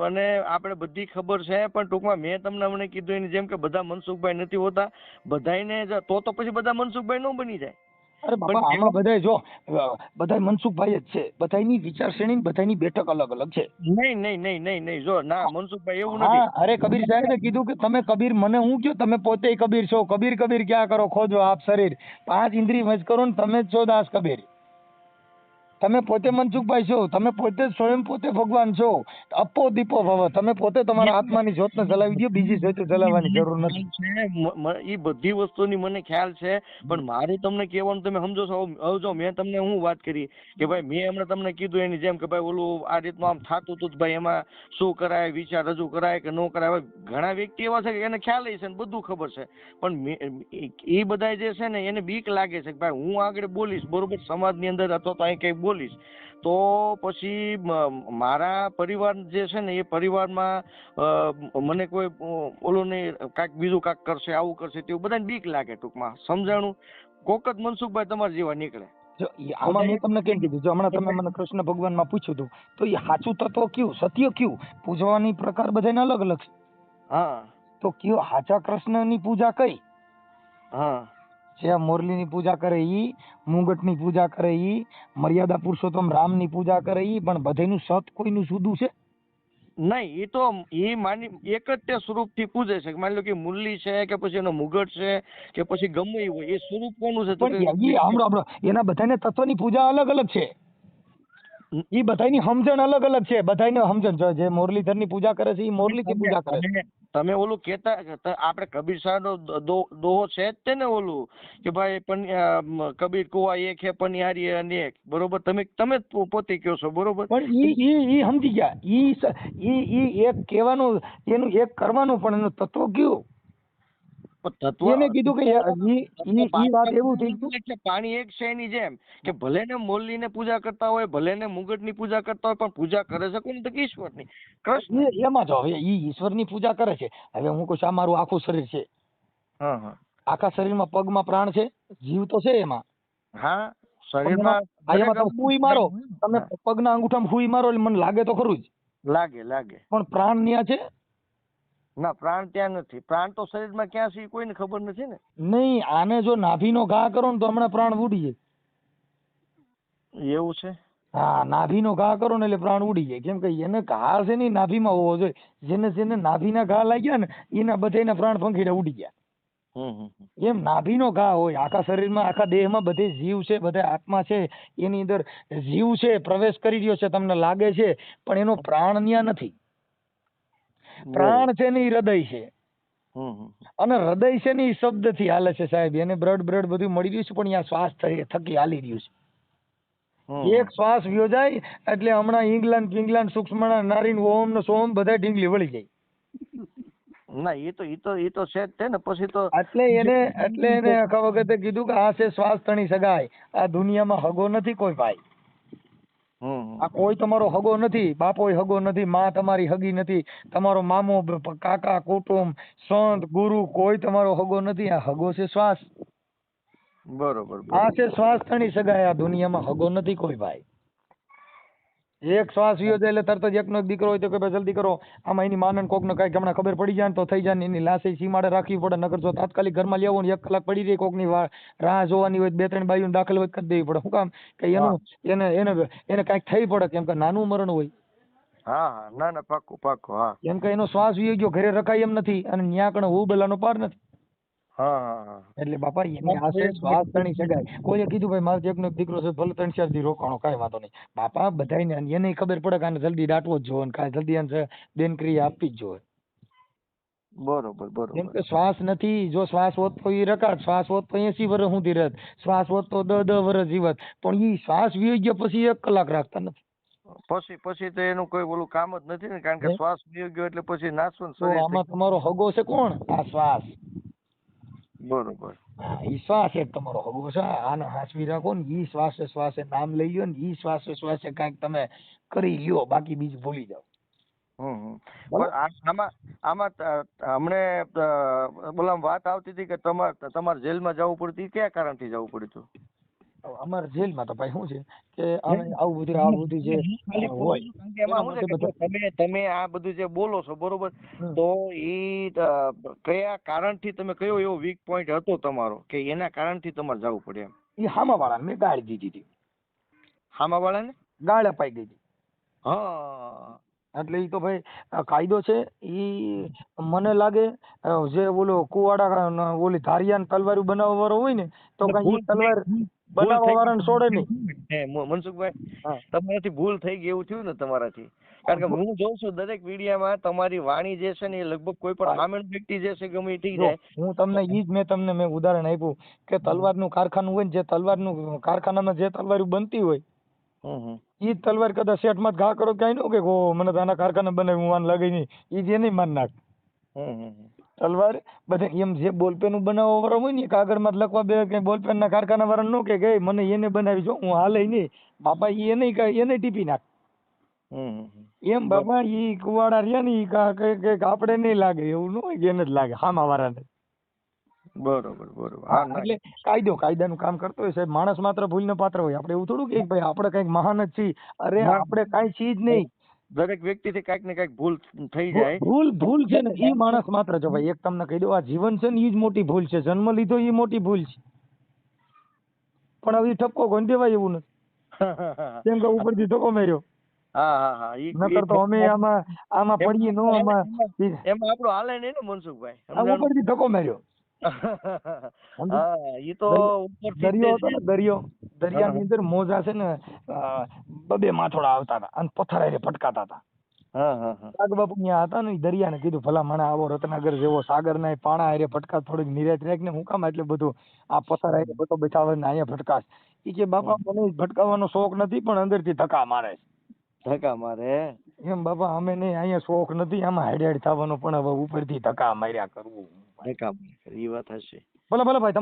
અને આપણે બધી ખબર છે, પણ ટૂંકમાં મેં તમને હમણાં કીધું એની જેમ કે બધા મનસુખભાઈ નથી હોતા, બધાયને તો પછી બધા મનસુખભાઈ ન બની જાય. અરે બાપા આમાં બધાય જો બધાય મનસુખભાઈ જ છે, બધાયની વિચારશ્રેણી બધાયની બેઠક અલગ અલગ છે. નહીં નહીં નહીં નહીં નહીં, જો ના મનસુખભાઈ એવું હા, નથી. અરે કબીર સાહેબે કીધું કે તમે કબીર, મને હું કયો, તમે પોતે કબીર છો. કબીર કબીર ક્યાં કરો ખોજો આપ શરીર, 5 ઇન્દ્રિય વશ કરો ને તમે જ છો દાસ કબીર. તમે પોતે મનસુખભાઈ છો, તમે પોતે સ્વયં પોતે ભગવાન છો. અપો દીપો ભવ, તમે પોતે તમારા આત્માની જ્યોતને જલાવી દો, બીજી જ્યોત જલાવવાની જરૂર નથી. એ બધી વસ્તુની મને ખ્યાલ છે, પણ મારું તમને કહેવાનું તમે સમજો છો. હવે જો મેં તમને હું વાત કરી કે ભાઈ મેં હમણાં તમને કીધું એની જેમ કે ભાઈ ઓલું આ રીતનું આમ થતું હતું, ભાઈ એમાં શું કરાય, વિચાર રજૂ કરાય કે ન કરાય. હવે ઘણા વ્યક્તિ એવા છે કે એને ખ્યાલ છે ને બધું ખબર છે, પણ એ બધા જે છે ને એને બીક લાગે છે કે ભાઈ હું આગળ બોલીશ બરોબર સમાજની અંદર અથવા તો અહીં કઈ બોલીશ તો પછી મારા પરિવાર જે છે ને એ પરિવારમાં મને કોઈ ઓલું નહીં, કાંઈક બીજું કાંઈક કરશે, આવું કરશે, તેવું બધાને બીક લાગે. ટૂંકમાં સમજાણું, કોક જ મનસુખભાઈ તમારા જેવા નીકળે. આમાં મેં તમને કેમ કીધું, જો હમણાં તમે મને કૃષ્ણ ભગવાનમાં પૂછ્યું હતું તો એ સાચું તત્વ કયું, સત્ય કયું, પૂજવાની પ્રકાર બધાને અલગ અલગ છે. હા, તો કયો સાચા કૃષ્ણની પૂજા કઈ? હા, જે મોરલીની પૂજા કરે ઈ, મુંગટની પૂજા કરે ઈ, મર્યાદા પુરુષોત્તમ રામની પૂજા કરે ઈ, પણ બધાયનું સત કોઈનું જુદું છે નહીં. એ તો એ માની એક જ તે સ્વરૂપથી પૂજે છે. માની લો કે મુરલી છે કે પછી એનો મુગટ છે કે પછી ગમે એ હોય, એ સ્વરૂપ કોનું છે? તો પણ ઈ હમણાં એના બધાને તત્વની પૂજા અલગ અલગ છે. ઈ બધાની સમજણ અલગ અલગ છે. બધાને સમજણ, જે મુરલીધરની પૂજા કરે છે ઈ મુરલીથી પૂજા કરે છે. તમે ઓલું કેતા આપણે કબીર સાહેબ નો દોહો છે જ તે ને ઓલું કે ભાઈ કબીર કુવા એક હે પનિહારી અનેક, બરોબર? તમે પોતે કહો છો બરોબર, પણ ઈ સમજી ગયા, ઈ એક કહેવાનું, એનું એક કરવાનું, પણ એનું તત્વ કયું? એને કીધું કે ઈ વાત એવું થઈ, પાણી એક છે એની જેમ કે ભલે ને મોરલી ને પૂજા કરતા હોય, ભલે ને મુગટ ની પૂજા કરતા હોય, પણ પૂજા કરે છે કોની? તો ઈશ્વર ની, કૃષ્ણ. એમાં જો હવે ઈ ઈશ્વર ની પૂજા કરે છે. હવે હું કહું છું આ મારું આખું શરીર છે, આખા શરીરમાં પગમાં પ્રાણ છે, જીવ તો છે એમાં. હા, શરીરમાં ફૂઈ મારો, તમે પગના અંગૂઠામાં ફૂઈ મારો એટલે મને લાગે તો ખરું જ, લાગે પણ પ્રાણ ન્યા છે? ના, પ્રાણ ત્યાં નથી. પ્રાણ તો શરીરમાં ક્યાં છે કોઈને ખબર નથી ને. નહીં, આને જો નાભીનો ઘા કરો ને તો હમણાં પ્રાણ ઉડી જાય. એવું છે? હા, નાભીનો ઘા કરો ને એટલે પ્રાણ ઉડી જાય. કેમ કે એને ઘા છે ને નાભીમાં હોવો જોઈએ. જેને નાભીના ઘા લાગ્યા ને એના બધાના પ્રાણ પંખીડા ઉડી ગયા. એમ નાભીનો ઘા હોય, આખા શરીરમાં આખા દેહમાં બધે જીવ છે, બધા આત્મા છે, એની અંદર જીવ છે, પ્રવેશ કરી રહ્યો છે, તમને લાગે છે, પણ એનો પ્રાણ ન્યા નથી. પ્રાણ છે ને એ હૃદય છે, અને હૃદય છે ને એ શબ્દ થી હાલે છે સાહેબ. એને બ્લડ બધું મળી રહ્યું છે, પણ અહીંયા શ્વાસ થકી હાલી રહ્યું છે. એક શ્વાસ વ્યો જાય એટલે હમણાં ઇંગ્લેન્ડ સૂક્ષ્મણા નારીન ઓમ ને સોમ બધા ઢીંગલી વળી જાય. ના, એ તો છે જ તે ને. પછી તો એટલે એને આખા વખતે કીધું કે આ છે શ્વાસ તણી સગાય. આ દુનિયામાં હગો નથી કોઈ ભાઈ. આ કોઈ તમારો હગો નથી, બાપોય હગો નથી, માં તમારી હગી નથી, તમારો મામો, કાકા, કુટુંબ, સંત, ગુરુ કોઈ તમારો હગો નથી. આ હગો છે શ્વાસ. બરોબર. આ છે શ્વાસ તણી સગાય. આ દુનિયામાં હગો નથી કોઈ ભાઈ. એક શ્વાસ વિયો જાય એટલે તરત જ એકનો એક દીકરો હોય તો કે ભાઈ જલ્દી કરો, આમાં એની માનન કોક ને કઈ હમણાં ખબર પડી જાય ને તો થઈ જાય ને એની લાશે સીમાડે રાખવી પડે. નકર જો તાત્કાલિક ઘરમાં લેવો ને 1 કલાક પડી રહી કોક ની રાહ જોવાની હોય, 2-3 બાયું દાખલ હોય કરી દેવી પડે. શું કામ કે એને કઈક થઈ પડે, કેમ કે નાનું મરણ હોય. હા, ના, પાક્કું. હા, કેમ કે એનો શ્વાસ વિયો ગયો, ઘરે રખાય એમ નથી, અને ન્યા કણે હુબલાનો પાર નથી. હા. એટલે બાપા એની આશે શ્વાસ તણી સગાય. કોઈએ કીધું ભાઈ મારે એકનો એક દીકરો છે, ભલે 3-4 દી રોકાણો, કાંઈ વાંધો નહીં. બાપા બધાને એને ખબર પડે કે આને જલ્દી દાટવો જ જોવે, કાંઈ જલ્દી આને દેનક્રિયા આપવી જ જોવે. બરોબર. કેમ કે શ્વાસ નથી. જો શ્વાસ હોત તો એ રકાત, શ્વાસ હોત તો 80 વર્ષ સુધી રહેત, શ્વાસ હોત તો 10 વર્ષ જીવત, પણ એ શ્વાસ વી ગયો પછી 1 કલાક રાખતા નથી. પછી તો એનું કોઈ ઓલું કામ જ નથી ને, કારણ કે શ્વાસ વી ગયો એટલે પછી નાસવું. તો આમાં તમારો હગો છે કોણ? આ શ્વાસ. બરોબર. ઈ શ્વાસ એક તમારો હગો છે. આને હાચવી રાખો ને. ઈ શ્વાસે નામ લઈ લ્યો ને, ઈ શ્વાસે કાંઈક તમે કરી લ્યો, બાકી બીજું ભૂલી જાઓ. આમાં હમણે બોલા વાત આવતી હતી કે તમારે જેલમાં જવું પડતું, કયા કારણથી જવું પડ્યું હતું? અમારે જેલમાં તો ભાઈ શું છે કે અમે આવું બધું જે ખાલી હોય કારણ કે એમાં શું છે કે જો તમે આ બધું જે બોલો છો બરોબર, હમ. તો ઈ કયા કારણથી તમે કયો એવો વીક પોઈન્ટ હતો તમારો કે એના કારણથી તમારે જવું પડે એમ? એ હામાવાળાને મેં ગાળ દીધી હતી, હામા વાળાને? ગાળ અપાઈ ગઈ હતી. હા. એટલે ઈ તો ભાઈ કાયદો છે. ઈ મને લાગે જે ઓલો કુવાડા ઓલી ધારિયાને તલવારી બનાવવા વાળો હોય ને તો કઈ ઈ તલવાર બનાવવા વાળાને છોડે નહીં. મનસુખભાઈ, હા. તમારાથી ભૂલ થઈ ગઈ એવું થયું ને તમારાથી? કારણ કે હું જોઉં છું દરેક વિડીયામાં તમારી વાણી જે છે ને એ લગભગ કોઈ પણ સામેનો વ્યક્તિ જે છે ગમે એ થઈ જો જાય. હું તમને મેં ઉદાહરણ આપ્યું કે તલવારનું કારખાનું હોય ને જે તલવારનું કારખાનામાં જે તલવારી બનતી હોય ઈ જ તલવાર કદાચ શેઠમાં ઘા કરો ક્યાંય નો કે ઓ મને તો આના કારખાને બનાવી હું આને લગાઈ નહીં, ઈ જે નહીં માન નાખ. તલવાર બધે એમ જે બોલપેન બનાવવા વાળો હોય ને કાગળમાં જ લખવા બે કે બોલપેન ના કારખાના વાળા નો કે મને એને બનાવી જો હું હાલે નહીં બાપા ઈ એને ટીપી નાખ. એમ બાપા ઈ કુવાડા રહ્યા ને ઈ કે આપણે નહીં લાગે એવું ન હોય કે એને જ લાગે હામા વાળાને. બરોબર બરોબર. હા એટલે કાયદાનું કામ કરતો હોય સાહેબ. માણસ માત્ર ભૂલને પાત્ર હોય. આપણે એવું થોડું કે ભાઈ આપણે કઈક મહાન જ છીએ. અરે આપણે કાંઈ છીએ જ નહીં. દરેક વ્યક્તિથી કાંઈક ને કાંઈક ભૂલ થઈ જાય. ભૂલ છે ને ઈ માણસ માત્ર છે ભાઈ. એક તમને કહી દઉં આ જીવન છે ને ઈ જ મોટી ભૂલ છે. જન્મ લીધો ઈ મોટી ભૂલ છે. પણ હવે ઈ ઠપકો કોઈ દેવાય એવું નથી. કેમ કે ઉપરથી ધક્કો માર્યો. નકર તો અમે આમાં પડીએ નો આમાં એમાં આપણું હાલે નહીં ને મનસુખભાઈ. ઉપરથી ધક્કો માર્યો. ઈ તો દરિયો હતો ને દરિયાની અંદર મોજા છે ને બબે માથોડા આવતા હતા અને પથ્થર હારે ફટકાતા હતા. કાગ બાપુ ત્યાં હતા ને દરિયાને કીધું ભલા મને આવો રત્નાગર જેવો સાગર ના પાણા હારે ફટકા થોડીક નિરાત રાખ ને હું કામ એટલે બધું આ પથ્થર હારે બતો બચાવે ને અહીંયા ફટકાશ. ઈ કે બાપા મને ભટકાવવાનો શોખ નથી પણ અંદરથી ધક્કા મારે. ધક્કા મારે એમ બાપા અમે નહીં અહીંયા શોખ નથી આમાં હેડ થવાનો પણ હવે ઉપરથી ધક્કા માર્યા કરવું. ધક્કા મારે એ વાત હશે. ભલે ભાઈ.